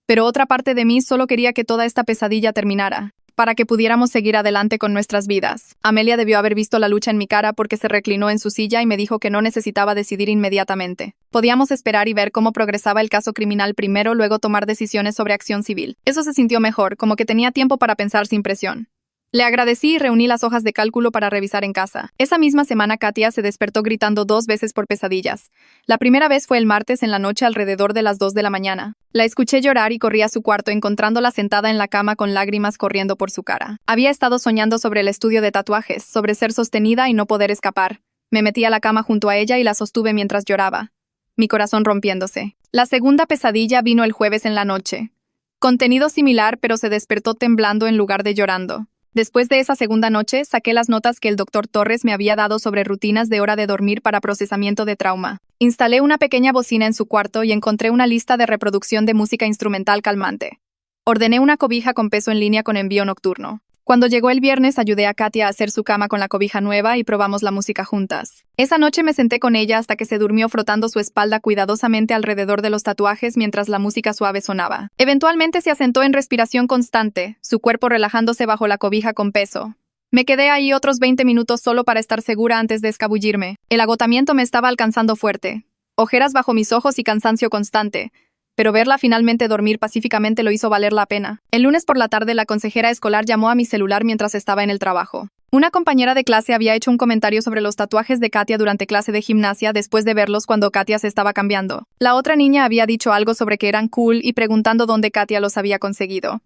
Pero otra parte de mí solo quería que toda esta pesadilla terminara, para que pudiéramos seguir adelante con nuestras vidas. Amelia debió haber visto la lucha en mi cara porque se reclinó en su silla y me dijo que no necesitaba decidir inmediatamente. Podíamos esperar y ver cómo progresaba el caso criminal primero, luego tomar decisiones sobre acción civil. Eso se sintió mejor, como que tenía tiempo para pensar sin presión. Le agradecí y reuní las hojas de cálculo para revisar en casa. Esa misma semana Katia se despertó gritando 2 veces por pesadillas. La primera vez fue el martes en la noche alrededor de las 2 de la mañana. La escuché llorar y corrí a su cuarto encontrándola sentada en la cama con lágrimas corriendo por su cara. Había estado soñando sobre el estudio de tatuajes, sobre ser sostenida y no poder escapar. Me metí a la cama junto a ella y la sostuve mientras lloraba, mi corazón rompiéndose. La segunda pesadilla vino el jueves en la noche. Contenido similar, pero se despertó temblando en lugar de llorando. Después de esa segunda noche, saqué las notas que el Dr. Torres me había dado sobre rutinas de hora de dormir para procesamiento de trauma. Instalé una pequeña bocina en su cuarto y encontré una lista de reproducción de música instrumental calmante. Ordené una cobija con peso en línea con envío nocturno. Cuando llegó el viernes, ayudé a Katia a hacer su cama con la cobija nueva y probamos la música juntas. Esa noche me senté con ella hasta que se durmió frotando su espalda cuidadosamente alrededor de los tatuajes mientras la música suave sonaba. Eventualmente se asentó en respiración constante, su cuerpo relajándose bajo la cobija con peso. Me quedé ahí otros 20 minutos solo para estar segura antes de escabullirme. El agotamiento me estaba alcanzando fuerte. Ojeras bajo mis ojos y cansancio constante. Pero verla finalmente dormir pacíficamente lo hizo valer la pena. El lunes por la tarde, la consejera escolar llamó a mi celular mientras estaba en el trabajo. Una compañera de clase había hecho un comentario sobre los tatuajes de Katia durante clase de gimnasia después de verlos cuando Katia se estaba cambiando. La otra niña había dicho algo sobre que eran cool y preguntando dónde Katia los había conseguido.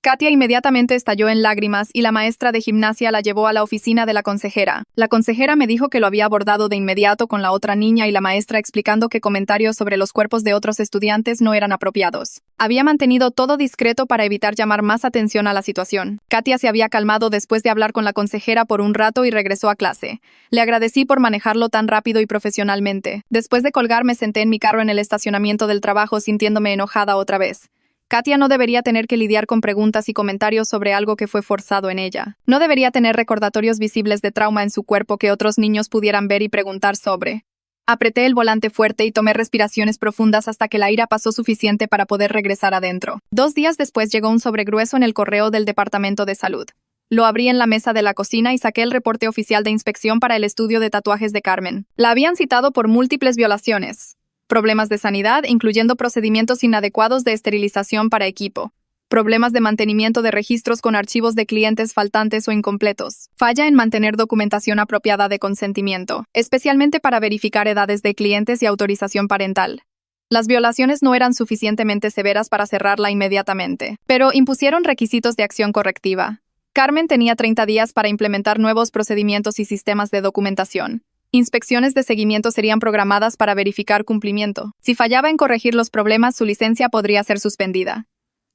Katia inmediatamente estalló en lágrimas y la maestra de gimnasia la llevó a la oficina de la consejera. La consejera me dijo que lo había abordado de inmediato con la otra niña y la maestra explicando que comentarios sobre los cuerpos de otros estudiantes no eran apropiados. Había mantenido todo discreto para evitar llamar más atención a la situación. Katia se había calmado después de hablar con la consejera por un rato y regresó a clase. Le agradecí por manejarlo tan rápido y profesionalmente. Después de colgar, me senté en mi carro en el estacionamiento del trabajo sintiéndome enojada otra vez. Katia no debería tener que lidiar con preguntas y comentarios sobre algo que fue forzado en ella. No debería tener recordatorios visibles de trauma en su cuerpo que otros niños pudieran ver y preguntar sobre. Apreté el volante fuerte y tomé respiraciones profundas hasta que la ira pasó suficiente para poder regresar adentro. 2 días después llegó un sobre grueso en el correo del Departamento de Salud. Lo abrí en la mesa de la cocina y saqué el reporte oficial de inspección para el estudio de tatuajes de Carmen. La habían citado por múltiples violaciones. Problemas de sanidad, incluyendo procedimientos inadecuados de esterilización para equipo. Problemas de mantenimiento de registros con archivos de clientes faltantes o incompletos. Falla en mantener documentación apropiada de consentimiento, especialmente para verificar edades de clientes y autorización parental. Las violaciones no eran suficientemente severas para cerrarla inmediatamente, pero impusieron requisitos de acción correctiva. Carmen tenía 30 días para implementar nuevos procedimientos y sistemas de documentación. Inspecciones de seguimiento serían programadas para verificar cumplimiento. Si fallaba en corregir los problemas, su licencia podría ser suspendida.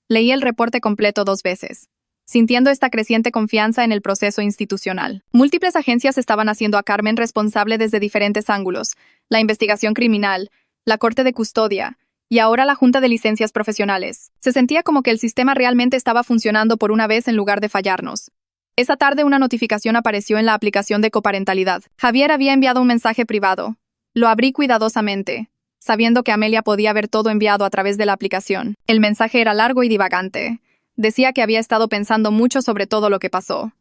Leí el reporte completo 2 veces, sintiendo esta creciente confianza en el proceso institucional. Múltiples agencias estaban haciendo a Carmen responsable desde diferentes ángulos: la investigación criminal, la corte de custodia, y ahora la Junta de Licencias Profesionales. Se sentía como que el sistema realmente estaba funcionando por una vez en lugar de fallarnos. Esa tarde una notificación apareció en la aplicación de coparentalidad. Javier había enviado un mensaje privado. Lo abrí cuidadosamente, sabiendo que Amelia podía ver todo enviado a través de la aplicación. El mensaje era largo y divagante. Decía que había estado pensando mucho sobre todo lo que pasó.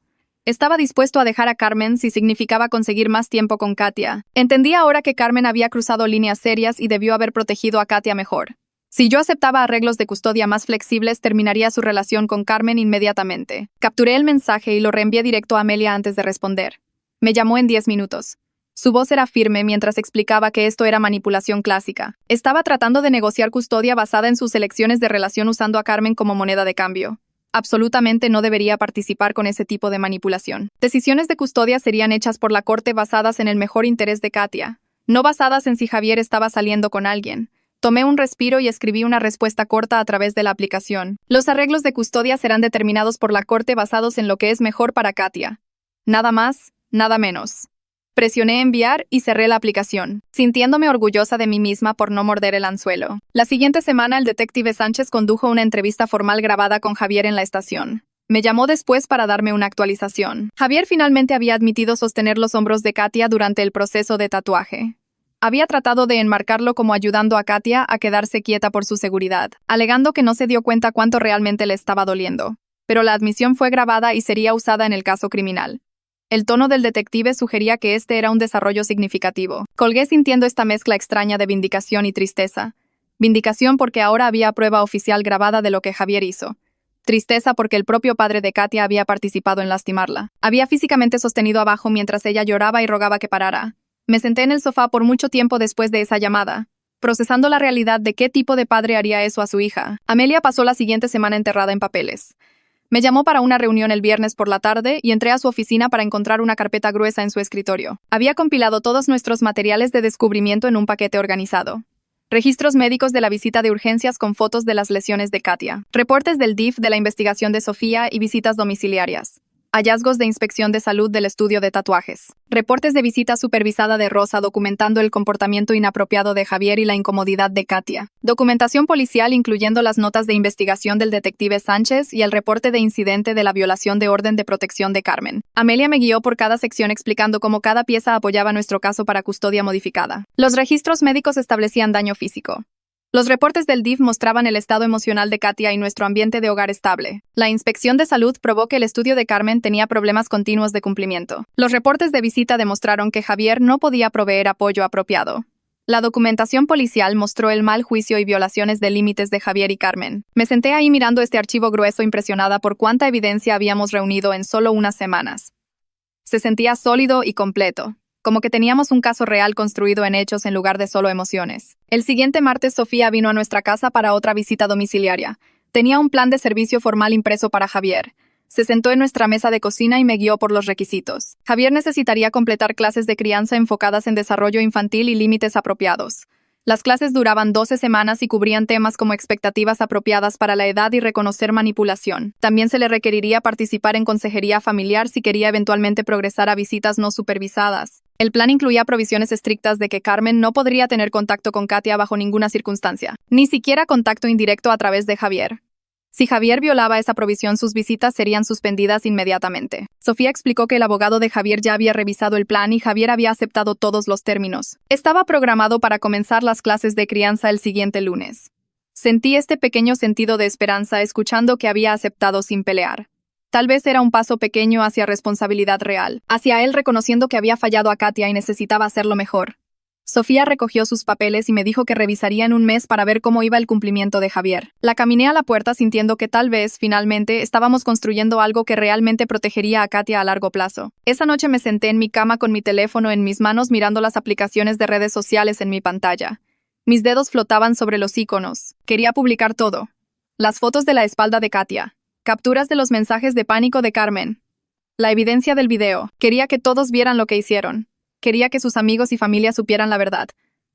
Estaba dispuesto a dejar a Carmen si significaba conseguir más tiempo con Katia. Entendía ahora que Carmen había cruzado líneas serias y debió haber protegido a Katia mejor. Si yo aceptaba arreglos de custodia más flexibles, terminaría su relación con Carmen inmediatamente. Capturé el mensaje y lo reenvié directo a Amelia antes de responder. Me llamó en 10 minutos. Su voz era firme mientras explicaba que esto era manipulación clásica. Estaba tratando de negociar custodia basada en sus elecciones de relación usando a Carmen como moneda de cambio. Absolutamente no debería participar con ese tipo de manipulación. Decisiones de custodia serían hechas por la corte basadas en el mejor interés de Katia, no basadas en si Javier estaba saliendo con alguien. Tomé un respiro y escribí una respuesta corta a través de la aplicación. Los arreglos de custodia serán determinados por la corte basados en lo que es mejor para Katia. Nada más, nada menos. Presioné enviar y cerré la aplicación, sintiéndome orgullosa de mí misma por no morder el anzuelo. La siguiente semana el detective Sánchez condujo una entrevista formal grabada con Javier en la estación. Me llamó después para darme una actualización. Javier finalmente había admitido sostener los hombros de Katia durante el proceso de tatuaje. Había tratado de enmarcarlo como ayudando a Katia a quedarse quieta por su seguridad, alegando que no se dio cuenta cuánto realmente le estaba doliendo. Pero la admisión fue grabada y sería usada en el caso criminal. El tono del detective sugería que este era un desarrollo significativo. Colgué sintiendo esta mezcla extraña de vindicación y tristeza. Vindicación porque ahora había prueba oficial grabada de lo que Javier hizo. Tristeza porque el propio padre de Katia había participado en lastimarla. Había físicamente sostenido abajo mientras ella lloraba y rogaba que parara. Me senté en el sofá por mucho tiempo después de esa llamada, procesando la realidad de qué tipo de padre haría eso a su hija. Amelia pasó la siguiente semana enterrada en papeles. Me llamó para una reunión el viernes por la tarde y entré a su oficina para encontrar una carpeta gruesa en su escritorio. Había compilado todos nuestros materiales de descubrimiento en un paquete organizado. Registros médicos de la visita de urgencias con fotos de las lesiones de Katia. Reportes del DIF de la investigación de Sofía y visitas domiciliarias. Hallazgos de inspección de salud del estudio de tatuajes. Reportes de visita supervisada de Rosa documentando el comportamiento inapropiado de Javier y la incomodidad de Katia. Documentación policial incluyendo las notas de investigación del detective Sánchez y el reporte de incidente de la violación de orden de protección de Carmen. Amelia me guió por cada sección explicando cómo cada pieza apoyaba nuestro caso para custodia modificada. Los registros médicos establecían daño físico. Los reportes del DIF mostraban el estado emocional de Katia y nuestro ambiente de hogar estable. La inspección de salud probó que el estudio de Carmen tenía problemas continuos de cumplimiento. Los reportes de visita demostraron que Javier no podía proveer apoyo apropiado. La documentación policial mostró el mal juicio y violaciones de límites de Javier y Carmen. Me senté ahí mirando este archivo grueso impresionada por cuánta evidencia habíamos reunido en solo unas semanas. Se sentía sólido y completo. Como que teníamos un caso real construido en hechos en lugar de solo emociones. El siguiente martes Sofía vino a nuestra casa para otra visita domiciliaria. Tenía un plan de servicio formal impreso para Javier. Se sentó en nuestra mesa de cocina y me guió por los requisitos. Javier necesitaría completar clases de crianza enfocadas en desarrollo infantil y límites apropiados. Las clases duraban 12 semanas y cubrían temas como expectativas apropiadas para la edad y reconocer manipulación. También se le requeriría participar en consejería familiar si quería eventualmente progresar a visitas no supervisadas. El plan incluía provisiones estrictas de que Carmen no podría tener contacto con Katia bajo ninguna circunstancia, ni siquiera contacto indirecto a través de Javier. Si Javier violaba esa provisión, sus visitas serían suspendidas inmediatamente. Sofía explicó que el abogado de Javier ya había revisado el plan y Javier había aceptado todos los términos. Estaba programado para comenzar las clases de crianza el siguiente lunes. Sentí este pequeño sentido de esperanza escuchando que había aceptado sin pelear. Tal vez era un paso pequeño hacia responsabilidad real, hacia él reconociendo que había fallado a Katia y necesitaba hacerlo mejor. Sofía recogió sus papeles y me dijo que revisaría en un mes para ver cómo iba el cumplimiento de Javier. La caminé a la puerta sintiendo que tal vez, finalmente, estábamos construyendo algo que realmente protegería a Katia a largo plazo. Esa noche me senté en mi cama con mi teléfono en mis manos mirando las aplicaciones de redes sociales en mi pantalla. Mis dedos flotaban sobre los iconos. Quería publicar todo. Las fotos de la espalda de Katia. Capturas de los mensajes de pánico de Carmen. La evidencia del video. Quería que todos vieran lo que hicieron. Quería que sus amigos y familia supieran la verdad.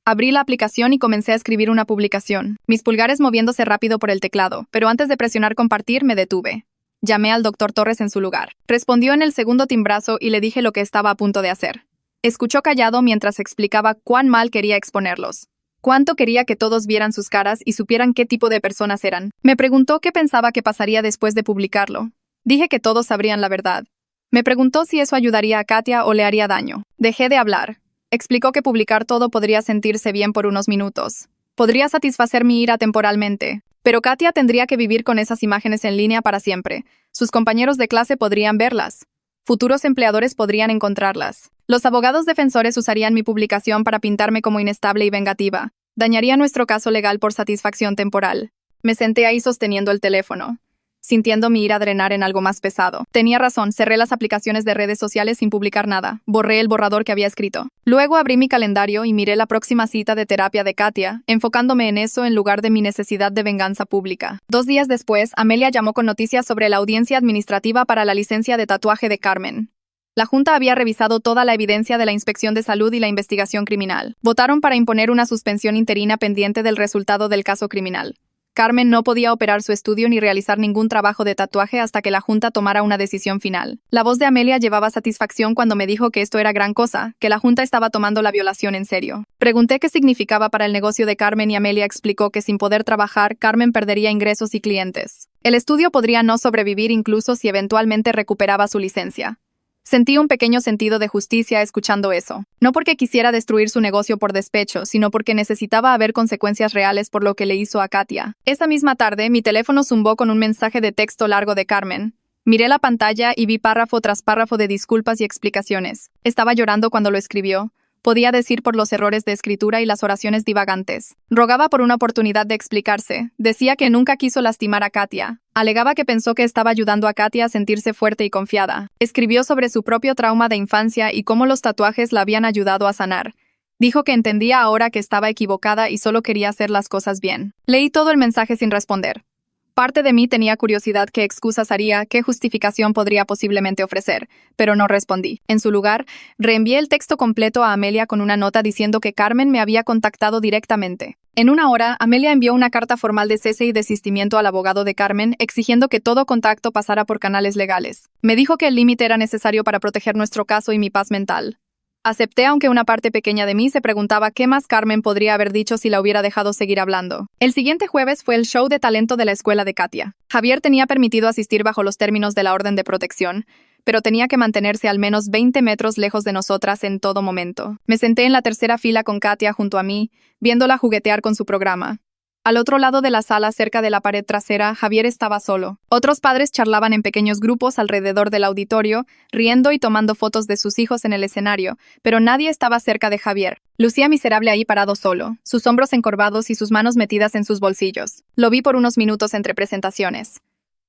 Abrí la aplicación y comencé a escribir una publicación, mis pulgares moviéndose rápido por el teclado, pero antes de presionar compartir me detuve. Llamé al doctor Torres en su lugar. Respondió en el segundo timbrazo y le dije lo que estaba a punto de hacer. Escuchó callado mientras explicaba cuán mal quería exponerlos. Cuánto quería que todos vieran sus caras y supieran qué tipo de personas eran. Me preguntó qué pensaba que pasaría después de publicarlo. Dije que todos sabrían la verdad. Me preguntó si eso ayudaría a Katia o le haría daño. Dejé de hablar. Explicó que publicar todo podría sentirse bien por unos minutos. Podría satisfacer mi ira temporalmente. Pero Katia tendría que vivir con esas imágenes en línea para siempre. Sus compañeros de clase podrían verlas. Futuros empleadores podrían encontrarlas. Los abogados defensores usarían mi publicación para pintarme como inestable y vengativa. Dañaría nuestro caso legal por satisfacción temporal. Me senté ahí sosteniendo el teléfono, sintiendo mi ira drenar en algo más pesado. Tenía razón, cerré las aplicaciones de redes sociales sin publicar nada. Borré el borrador que había escrito. Luego abrí mi calendario y miré la próxima cita de terapia de Katia, enfocándome en eso en lugar de mi necesidad de venganza pública. 2 días después, Amelia llamó con noticias sobre la audiencia administrativa para la licencia de tatuaje de Carmen. La Junta había revisado toda la evidencia de la inspección de salud y la investigación criminal. Votaron para imponer una suspensión interina pendiente del resultado del caso criminal. Carmen no podía operar su estudio ni realizar ningún trabajo de tatuaje hasta que la Junta tomara una decisión final. La voz de Amelia llevaba satisfacción cuando me dijo que esto era gran cosa, que la Junta estaba tomando la violación en serio. Pregunté qué significaba para el negocio de Carmen y Amelia explicó que sin poder trabajar, Carmen perdería ingresos y clientes. El estudio podría no sobrevivir incluso si eventualmente recuperaba su licencia. Sentí un pequeño sentido de justicia escuchando eso. No porque quisiera destruir su negocio por despecho, sino porque necesitaba haber consecuencias reales por lo que le hizo a Katia. Esa misma tarde, mi teléfono zumbó con un mensaje de texto largo de Carmen. Miré la pantalla y vi párrafo tras párrafo de disculpas y explicaciones. Estaba llorando cuando lo escribió. Podía decir por los errores de escritura y las oraciones divagantes. Rogaba por una oportunidad de explicarse. Decía que nunca quiso lastimar a Katia. Alegaba que pensó que estaba ayudando a Katia a sentirse fuerte y confiada. Escribió sobre su propio trauma de infancia y cómo los tatuajes la habían ayudado a sanar. Dijo que entendía ahora que estaba equivocada y solo quería hacer las cosas bien. Leí todo el mensaje sin responder. Parte de mí tenía curiosidad qué excusas haría, qué justificación podría posiblemente ofrecer, pero no respondí. En su lugar, reenvié el texto completo a Amelia con una nota diciendo que Carmen me había contactado directamente. En 1 hora, Amelia envió una carta formal de cese y desistimiento al abogado de Carmen, exigiendo que todo contacto pasara por canales legales. Me dijo que el límite era necesario para proteger nuestro caso y mi paz mental. Acepté, aunque una parte pequeña de mí se preguntaba qué más Carmen podría haber dicho si la hubiera dejado seguir hablando. El siguiente jueves fue el show de talento de la escuela de Katia. Javier tenía permitido asistir bajo los términos de la orden de protección, pero tenía que mantenerse al menos 20 metros lejos de nosotras en todo momento. Me senté en la tercera fila con Katia junto a mí, viéndola juguetear con su programa. Al otro lado de la sala, cerca de la pared trasera, Javier estaba solo. Otros padres charlaban en pequeños grupos alrededor del auditorio, riendo y tomando fotos de sus hijos en el escenario, pero nadie estaba cerca de Javier. Lucía miserable ahí parado solo, sus hombros encorvados y sus manos metidas en sus bolsillos. Lo vi por unos minutos entre presentaciones.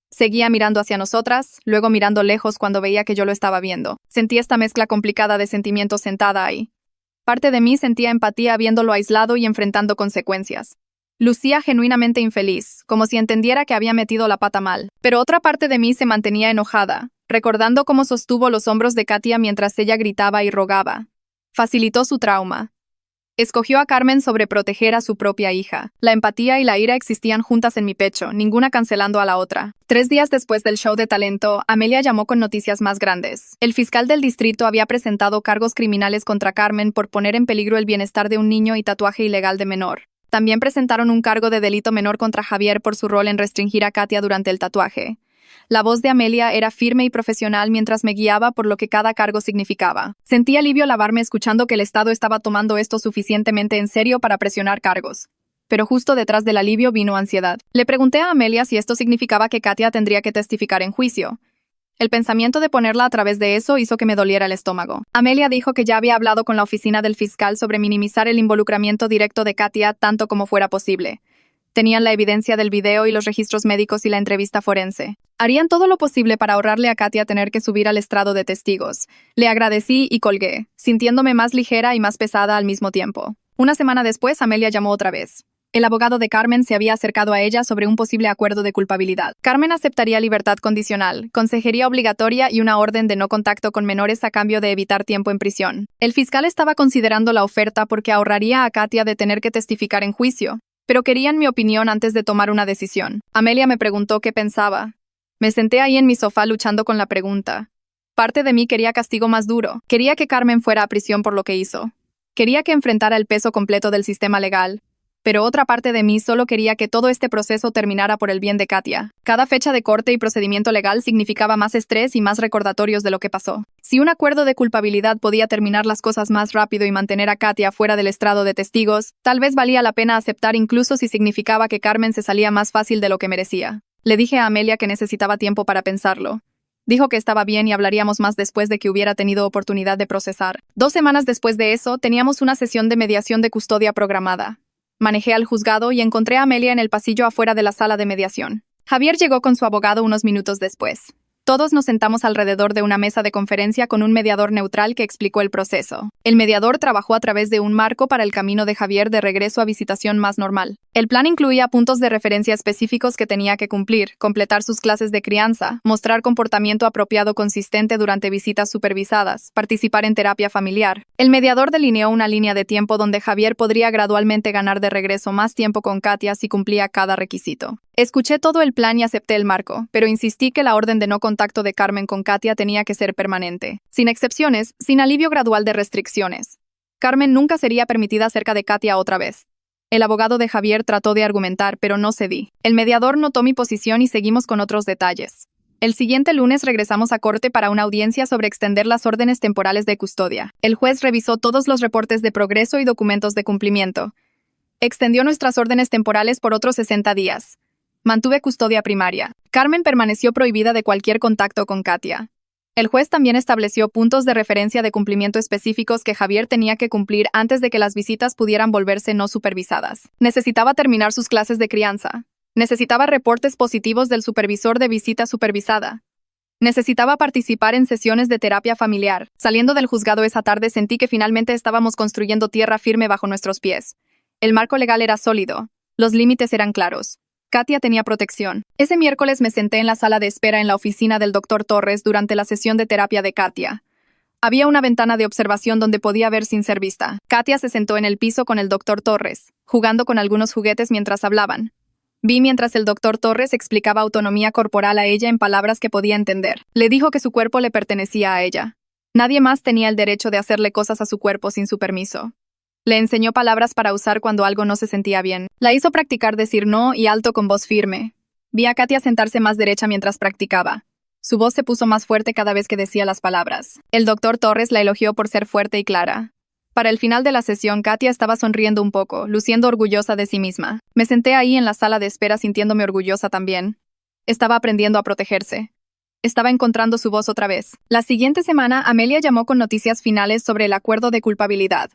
Seguía mirando hacia nosotras, luego mirando lejos cuando veía que yo lo estaba viendo. Sentí esta mezcla complicada de sentimientos sentada ahí. Parte de mí sentía empatía viéndolo aislado y enfrentando consecuencias. Lucía genuinamente infeliz, como si entendiera que había metido la pata mal. Pero otra parte de mí se mantenía enojada, recordando cómo sostuvo los hombros de Katia mientras ella gritaba y rogaba. Facilitó su trauma. Escogió a Carmen sobre proteger a su propia hija. La empatía y la ira existían juntas en mi pecho, ninguna cancelando a la otra. 3 días después del show de talento, Amelia llamó con noticias más grandes. El fiscal del distrito había presentado cargos criminales contra Carmen por poner en peligro el bienestar de un niño y tatuaje ilegal de menor. También presentaron un cargo de delito menor contra Javier por su rol en restringir a Katia durante el tatuaje. La voz de Amelia era firme y profesional mientras me guiaba por lo que cada cargo significaba. Sentí alivio al lavarme escuchando que el Estado estaba tomando esto suficientemente en serio para presionar cargos. Pero justo detrás del alivio vino ansiedad. Le pregunté a Amelia si esto significaba que Katia tendría que testificar en juicio. El pensamiento de ponerla a través de eso hizo que me doliera el estómago. Amelia dijo que ya había hablado con la oficina del fiscal sobre minimizar el involucramiento directo de Katia tanto como fuera posible. Tenían la evidencia del video y los registros médicos y la entrevista forense. Harían todo lo posible para ahorrarle a Katia tener que subir al estrado de testigos. Le agradecí y colgué, sintiéndome más ligera y más pesada al mismo tiempo. 1 semana después, Amelia llamó otra vez. El abogado de Carmen se había acercado a ella sobre un posible acuerdo de culpabilidad. Carmen aceptaría libertad condicional, consejería obligatoria y una orden de no contacto con menores a cambio de evitar tiempo en prisión. El fiscal estaba considerando la oferta porque ahorraría a Katia de tener que testificar en juicio, pero querían mi opinión antes de tomar una decisión. Amelia me preguntó qué pensaba. Me senté ahí en mi sofá luchando con la pregunta. Parte de mí quería castigo más duro. Quería que Carmen fuera a prisión por lo que hizo. Quería que enfrentara el peso completo del sistema legal. Pero otra parte de mí solo quería que todo este proceso terminara por el bien de Katia. Cada fecha de corte y procedimiento legal significaba más estrés y más recordatorios de lo que pasó. Si un acuerdo de culpabilidad podía terminar las cosas más rápido y mantener a Katia fuera del estrado de testigos, tal vez valía la pena aceptar incluso si significaba que Carmen se salía más fácil de lo que merecía. Le dije a Amelia que necesitaba tiempo para pensarlo. Dijo que estaba bien y hablaríamos más después de que hubiera tenido oportunidad de procesar. 2 semanas después de eso, teníamos una sesión de mediación de custodia programada. Manejé al juzgado y encontré a Amelia en el pasillo afuera de la sala de mediación. Javier llegó con su abogado unos minutos después. Todos nos sentamos alrededor de una mesa de conferencia con un mediador neutral que explicó el proceso. El mediador trabajó a través de un marco para el camino de Javier de regreso a visitación más normal. El plan incluía puntos de referencia específicos que tenía que cumplir, completar sus clases de crianza, mostrar comportamiento apropiado consistente durante visitas supervisadas, participar en terapia familiar. El mediador delineó una línea de tiempo donde Javier podría gradualmente ganar de regreso más tiempo con Katia si cumplía cada requisito. Escuché todo el plan y acepté el marco, pero insistí que la orden de no contacto de Carmen con Katia tenía que ser permanente, sin excepciones, sin alivio gradual de restricciones. Carmen nunca sería permitida cerca de Katia otra vez. El abogado de Javier trató de argumentar, pero no cedí. El mediador notó mi posición y seguimos con otros detalles. El siguiente lunes regresamos a corte para una audiencia sobre extender las órdenes temporales de custodia. El juez revisó todos los reportes de progreso y documentos de cumplimiento. Extendió nuestras órdenes temporales por otros 60 días. Mantuve custodia primaria. Carmen permaneció prohibida de cualquier contacto con Katia. El juez también estableció puntos de referencia de cumplimiento específicos que Javier tenía que cumplir antes de que las visitas pudieran volverse no supervisadas. Necesitaba terminar sus clases de crianza. Necesitaba reportes positivos del supervisor de visita supervisada. Necesitaba participar en sesiones de terapia familiar. Saliendo del juzgado esa tarde sentí que finalmente estábamos construyendo tierra firme bajo nuestros pies. El marco legal era sólido. Los límites eran claros. Katia tenía protección. Ese miércoles me senté en la sala de espera en la oficina del Dr. Torres durante la sesión de terapia de Katia. Había una ventana de observación donde podía ver sin ser vista. Katia se sentó en el piso con el Dr. Torres, jugando con algunos juguetes mientras hablaban. Vi mientras el Dr. Torres explicaba autonomía corporal a ella en palabras que podía entender. Le dijo que su cuerpo le pertenecía a ella. Nadie más tenía el derecho de hacerle cosas a su cuerpo sin su permiso. Le enseñó palabras para usar cuando algo no se sentía bien. La hizo practicar decir no y alto con voz firme. Vi a Katia sentarse más derecha mientras practicaba. Su voz se puso más fuerte cada vez que decía las palabras. El Dr. Torres la elogió por ser fuerte y clara. Para el final de la sesión, Katia estaba sonriendo un poco, luciendo orgullosa de sí misma. Me senté ahí en la sala de espera sintiéndome orgullosa también. Estaba aprendiendo a protegerse. Estaba encontrando su voz otra vez. La siguiente semana, Amelia llamó con noticias finales sobre el acuerdo de culpabilidad.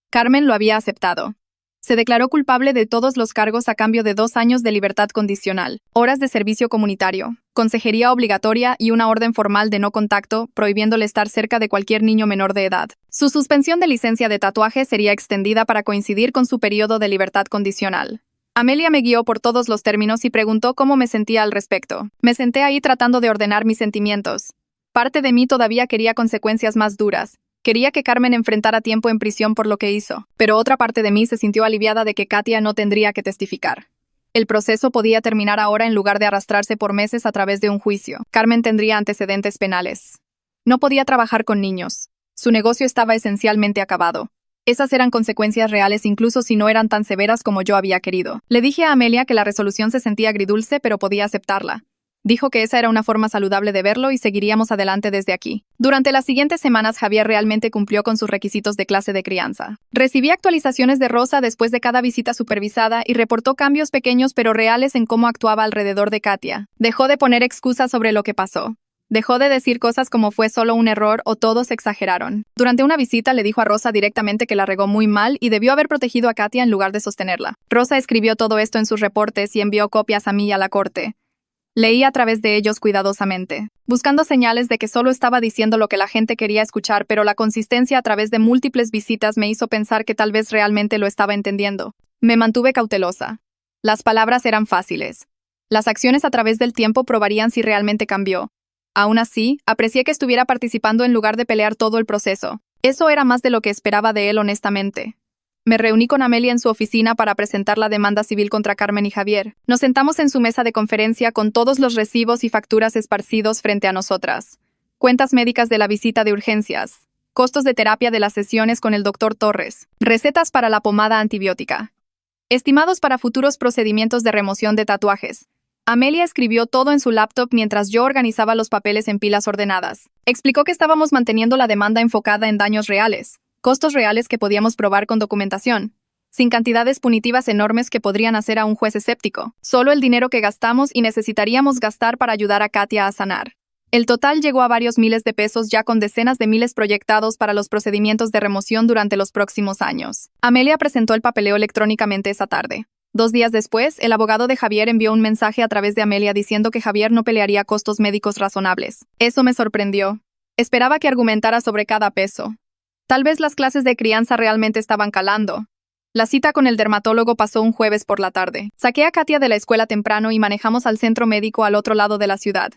Carmen lo había aceptado. Se declaró culpable de todos los cargos a cambio de 2 años de libertad condicional, horas de servicio comunitario, consejería obligatoria y una orden formal de no contacto, prohibiéndole estar cerca de cualquier niño menor de edad. Su suspensión de licencia de tatuaje sería extendida para coincidir con su periodo de libertad condicional. Amelia me guió por todos los términos y preguntó cómo me sentía al respecto. Me senté ahí tratando de ordenar mis sentimientos. Parte de mí todavía quería consecuencias más duras. Quería que Carmen enfrentara tiempo en prisión por lo que hizo, pero otra parte de mí se sintió aliviada de que Katia no tendría que testificar. El proceso podía terminar ahora en lugar de arrastrarse por meses a través de un juicio. Carmen tendría antecedentes penales. No podía trabajar con niños. Su negocio estaba esencialmente acabado. Esas eran consecuencias reales incluso si no eran tan severas como yo había querido. Le dije a Amelia que la resolución se sentía agridulce, pero podía aceptarla. Dijo que esa era una forma saludable de verlo y seguiríamos adelante desde aquí. Durante las siguientes semanas, Javier realmente cumplió con sus requisitos de clase de crianza. Recibí actualizaciones de Rosa después de cada visita supervisada y reportó cambios pequeños pero reales en cómo actuaba alrededor de Katia. Dejó de poner excusas sobre lo que pasó. Dejó de decir cosas como fue solo un error o todos exageraron. Durante una visita le dijo a Rosa directamente que la regó muy mal y debió haber protegido a Katia en lugar de sostenerla. Rosa escribió todo esto en sus reportes y envió copias a mí y a la corte. Leí a través de ellos cuidadosamente, buscando señales de que solo estaba diciendo lo que la gente quería escuchar, pero la consistencia a través de múltiples visitas me hizo pensar que tal vez realmente lo estaba entendiendo. Me mantuve cautelosa. Las palabras eran fáciles. Las acciones a través del tiempo probarían si realmente cambió. Aún así, aprecié que estuviera participando en lugar de pelear todo el proceso. Eso era más de lo que esperaba de él honestamente. Me reuní con Amelia en su oficina para presentar la demanda civil contra Carmen y Javier. Nos sentamos en su mesa de conferencia con todos los recibos y facturas esparcidos frente a nosotras. Cuentas médicas de la visita de urgencias. Costos de terapia de las sesiones con el doctor Torres. Recetas para la pomada antibiótica. Estimados para futuros procedimientos de remoción de tatuajes. Amelia escribió todo en su laptop mientras yo organizaba los papeles en pilas ordenadas. Explicó que estábamos manteniendo la demanda enfocada en daños reales, costos reales que podíamos probar con documentación, sin cantidades punitivas enormes que podrían hacer a un juez escéptico, solo el dinero que gastamos y necesitaríamos gastar para ayudar a Katia a sanar. El total llegó a varios miles de pesos ya con decenas de miles proyectados para los procedimientos de remoción durante los próximos años. Amelia presentó el papeleo electrónicamente esa tarde. 2 días después, el abogado de Javier envió un mensaje a través de Amelia diciendo que Javier no pelearía costos médicos razonables. Eso me sorprendió. Esperaba que argumentara sobre cada peso. Tal vez las clases de crianza realmente estaban calando. La cita con el dermatólogo pasó un jueves por la tarde. Saqué a Katia de la escuela temprano y manejamos al centro médico al otro lado de la ciudad.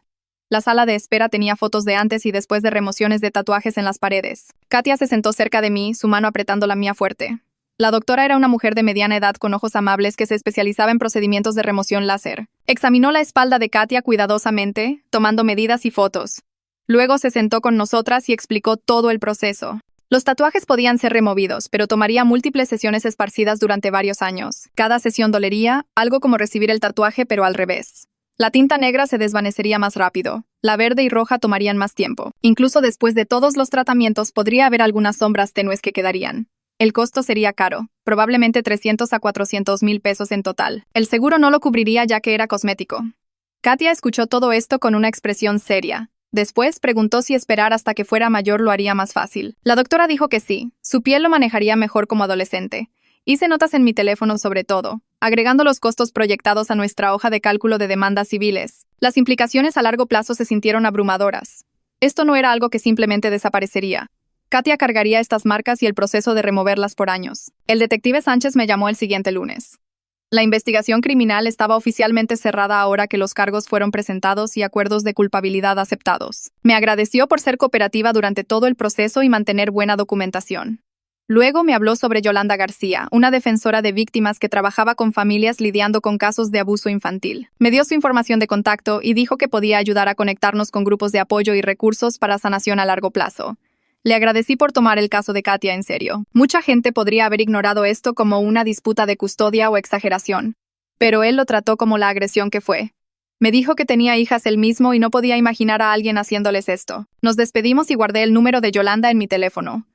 La sala de espera tenía fotos de antes y después de remociones de tatuajes en las paredes. Katia se sentó cerca de mí, su mano apretando la mía fuerte. La doctora era una mujer de mediana edad con ojos amables que se especializaba en procedimientos de remoción láser. Examinó la espalda de Katia cuidadosamente, tomando medidas y fotos. Luego se sentó con nosotras y explicó todo el proceso. Los tatuajes podían ser removidos, pero tomaría múltiples sesiones esparcidas durante varios años. Cada sesión dolería, algo como recibir el tatuaje pero al revés. La tinta negra se desvanecería más rápido. La verde y roja tomarían más tiempo. Incluso después de todos los tratamientos podría haber algunas sombras tenues que quedarían. El costo sería caro, probablemente 300 a 400 mil pesos en total. El seguro no lo cubriría ya que era cosmético. Katia escuchó todo esto con una expresión seria. Después preguntó si esperar hasta que fuera mayor lo haría más fácil. La doctora dijo que sí, su piel lo manejaría mejor como adolescente. Hice notas en mi teléfono sobre todo, agregando los costos proyectados a nuestra hoja de cálculo de demandas civiles. Las implicaciones a largo plazo se sintieron abrumadoras. Esto no era algo que simplemente desaparecería. Katia cargaría estas marcas y el proceso de removerlas por años. El detective Sánchez me llamó el siguiente lunes. La investigación criminal estaba oficialmente cerrada ahora que los cargos fueron presentados y acuerdos de culpabilidad aceptados. Me agradeció por ser cooperativa durante todo el proceso y mantener buena documentación. Luego me habló sobre Yolanda García, una defensora de víctimas que trabajaba con familias lidiando con casos de abuso infantil. Me dio su información de contacto y dijo que podía ayudar a conectarnos con grupos de apoyo y recursos para sanación a largo plazo. Le agradecí por tomar el caso de Katia en serio. Mucha gente podría haber ignorado esto como una disputa de custodia o exageración, pero él lo trató como la agresión que fue. Me dijo que tenía hijas él mismo y no podía imaginar a alguien haciéndoles esto. Nos despedimos y guardé el número de Yolanda en mi teléfono.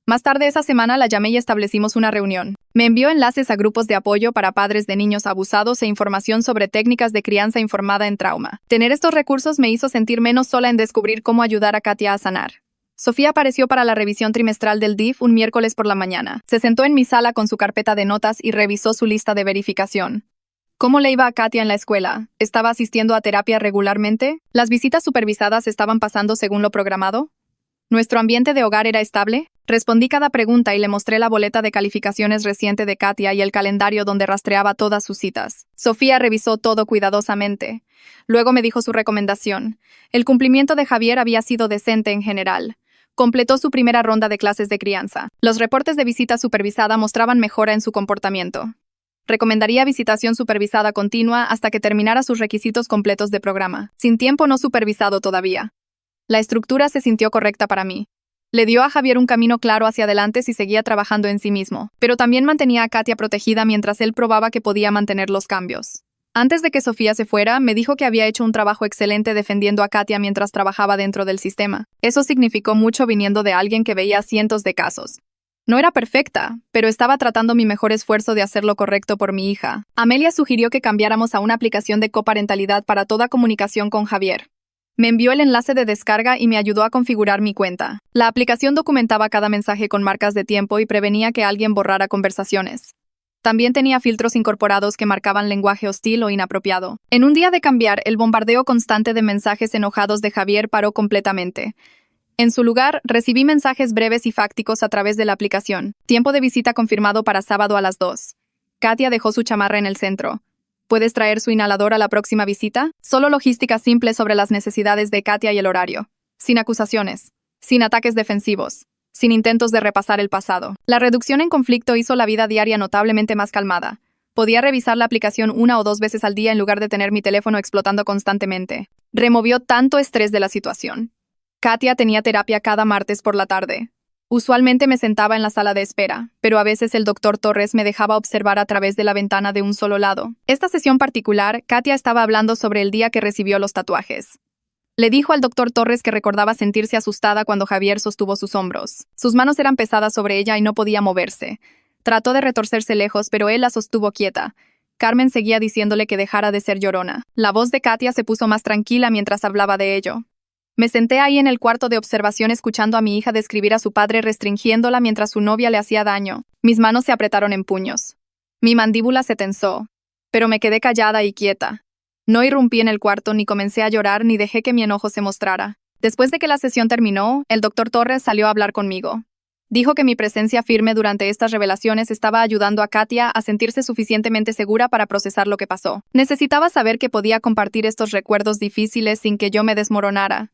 Más tarde esa semana la llamé y establecimos una reunión. Me envió enlaces a grupos de apoyo para padres de niños abusados e información sobre técnicas de crianza informada en trauma. Tener estos recursos me hizo sentir menos sola en descubrir cómo ayudar a Katia a sanar. Sofía apareció para la revisión trimestral del DIF un miércoles por la mañana. Se sentó en mi sala con su carpeta de notas y revisó su lista de verificación. ¿Cómo le iba a Katia en la escuela? ¿Estaba asistiendo a terapia regularmente? ¿Las visitas supervisadas estaban pasando según lo programado? ¿Nuestro ambiente de hogar era estable? Respondí cada pregunta y le mostré la boleta de calificaciones reciente de Katia y el calendario donde rastreaba todas sus citas. Sofía revisó todo cuidadosamente. Luego me dijo su recomendación. El cumplimiento de Javier había sido decente en general. Completó su primera ronda de clases de crianza. Los reportes de visita supervisada mostraban mejora en su comportamiento. Recomendaría visitación supervisada continua hasta que terminara sus requisitos completos de programa, sin tiempo no supervisado todavía. La estructura se sintió correcta para mí. Le dio a Javier un camino claro hacia adelante si seguía trabajando en sí mismo, pero también mantenía a Katia protegida mientras él probaba que podía mantener los cambios. Antes de que Sofía se fuera, me dijo que había hecho un trabajo excelente defendiendo a Katia mientras trabajaba dentro del sistema. Eso significó mucho viniendo de alguien que veía cientos de casos. No era perfecta, pero estaba tratando mi mejor esfuerzo de hacer lo correcto por mi hija. Amelia sugirió que cambiáramos a una aplicación de coparentalidad para toda comunicación con Javier. Me envió el enlace de descarga y me ayudó a configurar mi cuenta. La aplicación documentaba cada mensaje con marcas de tiempo y prevenía que alguien borrara conversaciones. También tenía filtros incorporados que marcaban lenguaje hostil o inapropiado. En un día de cambiar, el bombardeo constante de mensajes enojados de Javier paró completamente. En su lugar, recibí mensajes breves y fácticos a través de la aplicación. Tiempo de visita confirmado para sábado a las 2. Katia dejó su chamarra en el centro. ¿Puedes traer su inhalador a la próxima visita? Solo logística simple sobre las necesidades de Katia y el horario. Sin acusaciones. Sin ataques defensivos. Sin intentos de repasar el pasado. La reducción en conflicto hizo la vida diaria notablemente más calmada. Podía revisar la aplicación 1 o 2 veces al día en lugar de tener mi teléfono explotando constantemente. Removió tanto estrés de la situación. Katia tenía terapia cada martes por la tarde. Usualmente me sentaba en la sala de espera, pero a veces el doctor Torres me dejaba observar a través de la ventana de un solo lado. Esta sesión particular, Katia estaba hablando sobre el día que recibió los tatuajes. Le dijo al doctor Torres que recordaba sentirse asustada cuando Javier sostuvo sus hombros. Sus manos eran pesadas sobre ella y no podía moverse. Trató de retorcerse lejos, pero él la sostuvo quieta. Carmen seguía diciéndole que dejara de ser llorona. La voz de Katia se puso más tranquila mientras hablaba de ello. Me senté ahí en el cuarto de observación escuchando a mi hija describir a su padre restringiéndola mientras su novia le hacía daño. Mis manos se apretaron en puños. Mi mandíbula se tensó, pero me quedé callada y quieta. No irrumpí en el cuarto, ni comencé a llorar, ni dejé que mi enojo se mostrara. Después de que la sesión terminó, el doctor Torres salió a hablar conmigo. Dijo que mi presencia firme durante estas revelaciones estaba ayudando a Katia a sentirse suficientemente segura para procesar lo que pasó. Necesitaba saber que podía compartir estos recuerdos difíciles sin que yo me desmoronara.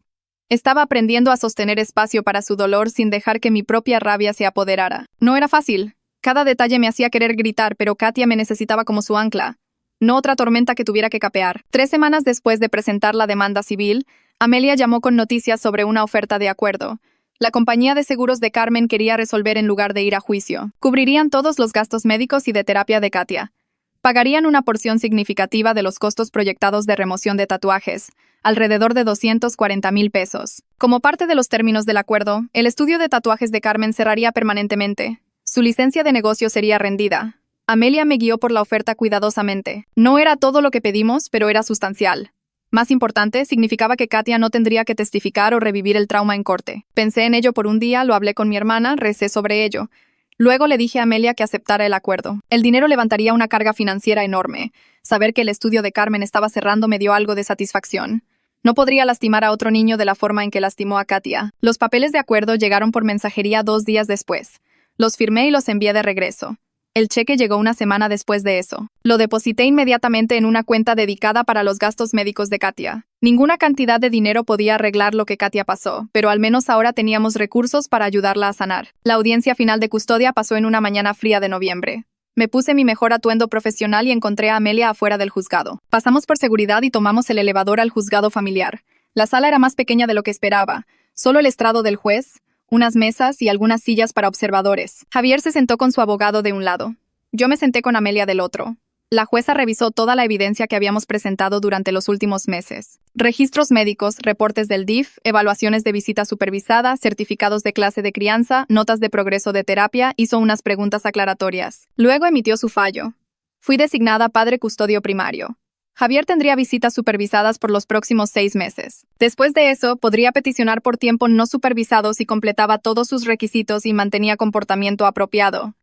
Estaba aprendiendo a sostener espacio para su dolor sin dejar que mi propia rabia se apoderara. No era fácil. Cada detalle me hacía querer gritar, pero Katia me necesitaba como su ancla. No otra tormenta que tuviera que capear. 3 semanas después de presentar la demanda civil, Amelia llamó con noticias sobre una oferta de acuerdo. La compañía de seguros de Carmen quería resolver en lugar de ir a juicio. Cubrirían todos los gastos médicos y de terapia de Katia. Pagarían una porción significativa de los costos proyectados de remoción de tatuajes, alrededor de 240,000 pesos. Como parte de los términos del acuerdo, el estudio de tatuajes de Carmen cerraría permanentemente. Su licencia de negocio sería rendida. Amelia me guió por la oferta cuidadosamente. No era todo lo que pedimos, pero era sustancial. Más importante, significaba que Katia no tendría que testificar o revivir el trauma en corte. Pensé en ello por un día, lo hablé con mi hermana, recé sobre ello. Luego le dije a Amelia que aceptara el acuerdo. El dinero levantaría una carga financiera enorme. Saber que el estudio de Carmen estaba cerrando me dio algo de satisfacción. No podría lastimar a otro niño de la forma en que lastimó a Katia. Los papeles de acuerdo llegaron por mensajería 2 días después. Los firmé y los envié de regreso. El cheque llegó una semana después de eso. Lo deposité inmediatamente en una cuenta dedicada para los gastos médicos de Katia. Ninguna cantidad de dinero podía arreglar lo que Katia pasó, pero al menos ahora teníamos recursos para ayudarla a sanar. La audiencia final de custodia pasó en una mañana fría de noviembre. Me puse mi mejor atuendo profesional y encontré a Amelia afuera del juzgado. Pasamos por seguridad y tomamos el elevador al juzgado familiar. La sala era más pequeña de lo que esperaba. Solo el estrado del juez, unas mesas y algunas sillas para observadores. Javier se sentó con su abogado de un lado. Yo me senté con Amelia del otro. La jueza revisó toda la evidencia que habíamos presentado durante los últimos meses. Registros médicos, reportes del DIF, evaluaciones de visita supervisada, certificados de clase de crianza, notas de progreso de terapia, hizo unas preguntas aclaratorias. Luego emitió su fallo. Fui designada padre custodio primario. Javier tendría visitas supervisadas por los próximos 6 meses. Después de eso, podría peticionar por tiempo no supervisado si completaba todos sus requisitos y mantenía comportamiento apropiado.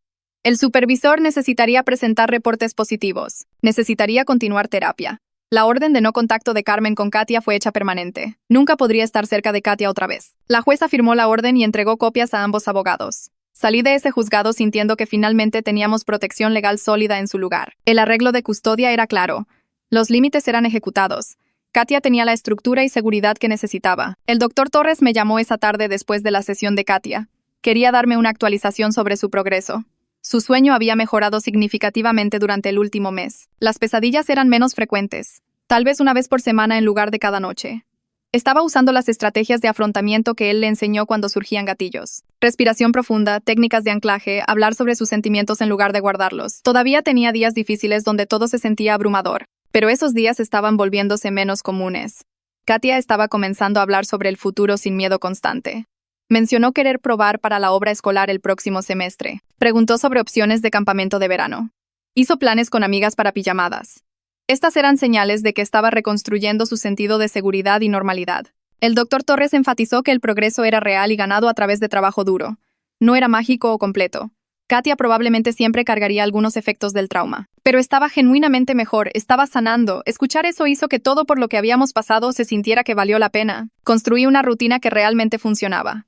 El supervisor necesitaría presentar reportes positivos. Necesitaría continuar terapia. La orden de no contacto de Carmen con Katia fue hecha permanente. Nunca podría estar cerca de Katia otra vez. La jueza firmó la orden y entregó copias a ambos abogados. Salí de ese juzgado sintiendo que finalmente teníamos protección legal sólida en su lugar. El arreglo de custodia era claro. Los límites eran ejecutados. Katia tenía la estructura y seguridad que necesitaba. El doctor Torres me llamó esa tarde después de la sesión de Katia. Quería darme una actualización sobre su progreso. Su sueño había mejorado significativamente durante el último mes. Las pesadillas eran menos frecuentes, tal vez una vez por semana en lugar de cada noche. Estaba usando las estrategias de afrontamiento que él le enseñó cuando surgían gatillos. Respiración profunda, técnicas de anclaje, hablar sobre sus sentimientos en lugar de guardarlos. Todavía tenía días difíciles donde todo se sentía abrumador, pero esos días estaban volviéndose menos comunes. Katia estaba comenzando a hablar sobre el futuro sin miedo constante. Mencionó querer probar para la obra escolar el próximo semestre. Preguntó sobre opciones de campamento de verano. Hizo planes con amigas para pijamadas. Estas eran señales de que estaba reconstruyendo su sentido de seguridad y normalidad. El doctor Torres enfatizó que el progreso era real y ganado a través de trabajo duro. No era mágico o completo. Katia probablemente siempre cargaría algunos efectos del trauma. Pero estaba genuinamente mejor, estaba sanando. Escuchar eso hizo que todo por lo que habíamos pasado se sintiera que valió la pena. Construí una rutina que realmente funcionaba.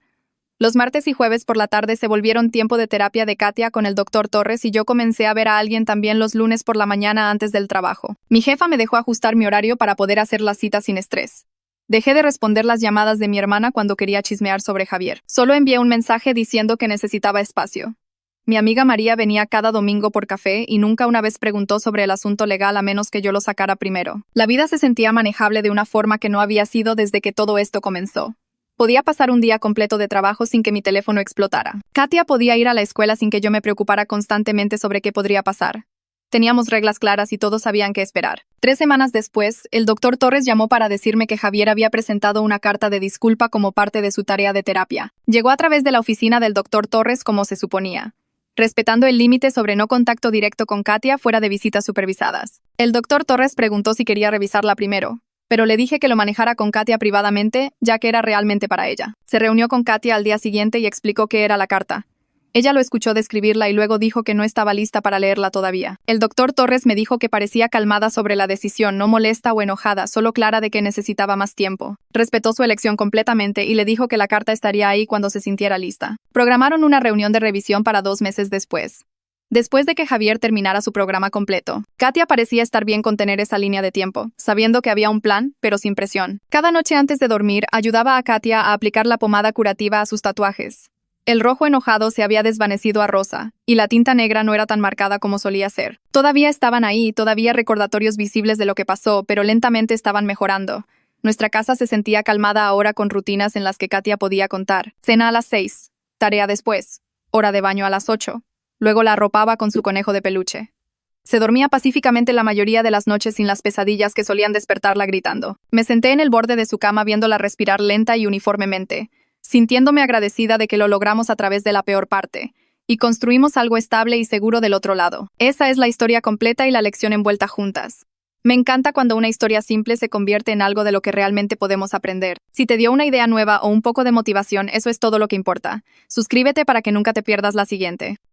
Los martes y jueves por la tarde se volvieron tiempo de terapia de Katia con el doctor Torres y yo comencé a ver a alguien también los lunes por la mañana antes del trabajo. Mi jefa me dejó ajustar mi horario para poder hacer las citas sin estrés. Dejé de responder las llamadas de mi hermana cuando quería chismear sobre Javier. Solo envié un mensaje diciendo que necesitaba espacio. Mi amiga María venía cada domingo por café y nunca una vez preguntó sobre el asunto legal a menos que yo lo sacara primero. La vida se sentía manejable de una forma que no había sido desde que todo esto comenzó. Podía pasar un día completo de trabajo sin que mi teléfono explotara. Katia podía ir a la escuela sin que yo me preocupara constantemente sobre qué podría pasar. Teníamos reglas claras y todos sabían qué esperar. 3 semanas después, el doctor Torres llamó para decirme que Javier había presentado una carta de disculpa como parte de su tarea de terapia. Llegó a través de la oficina del doctor Torres como se suponía, respetando el límite sobre no contacto directo con Katia fuera de visitas supervisadas. El doctor Torres preguntó si quería revisarla primero, pero le dije que lo manejara con Katia privadamente, ya que era realmente para ella. Se reunió con Katia al día siguiente y explicó qué era la carta. Ella lo escuchó describirla y luego dijo que no estaba lista para leerla todavía. El doctor Torres me dijo que parecía calmada sobre la decisión, no molesta o enojada, solo clara de que necesitaba más tiempo. Respetó su elección completamente y le dijo que la carta estaría ahí cuando se sintiera lista. Programaron una reunión de revisión para 2 meses después. Después de que Javier terminara su programa completo, Katia parecía estar bien con tener esa línea de tiempo, sabiendo que había un plan, pero sin presión. Cada noche antes de dormir, ayudaba a Katia a aplicar la pomada curativa a sus tatuajes. El rojo enojado se había desvanecido a rosa, y la tinta negra no era tan marcada como solía ser. Todavía estaban ahí, todavía recordatorios visibles de lo que pasó, pero lentamente estaban mejorando. Nuestra casa se sentía calmada ahora con rutinas en las que Katia podía contar. Cena a las 6, tarea después, hora de baño a las 8. Luego la arropaba con su conejo de peluche. Se dormía pacíficamente la mayoría de las noches sin las pesadillas que solían despertarla gritando. Me senté en el borde de su cama viéndola respirar lenta y uniformemente, sintiéndome agradecida de que lo logramos a través de la peor parte, y construimos algo estable y seguro del otro lado. Esa es la historia completa y la lección envuelta juntas. Me encanta cuando una historia simple se convierte en algo de lo que realmente podemos aprender. Si te dio una idea nueva o un poco de motivación, eso es todo lo que importa. Suscríbete para que nunca te pierdas la siguiente.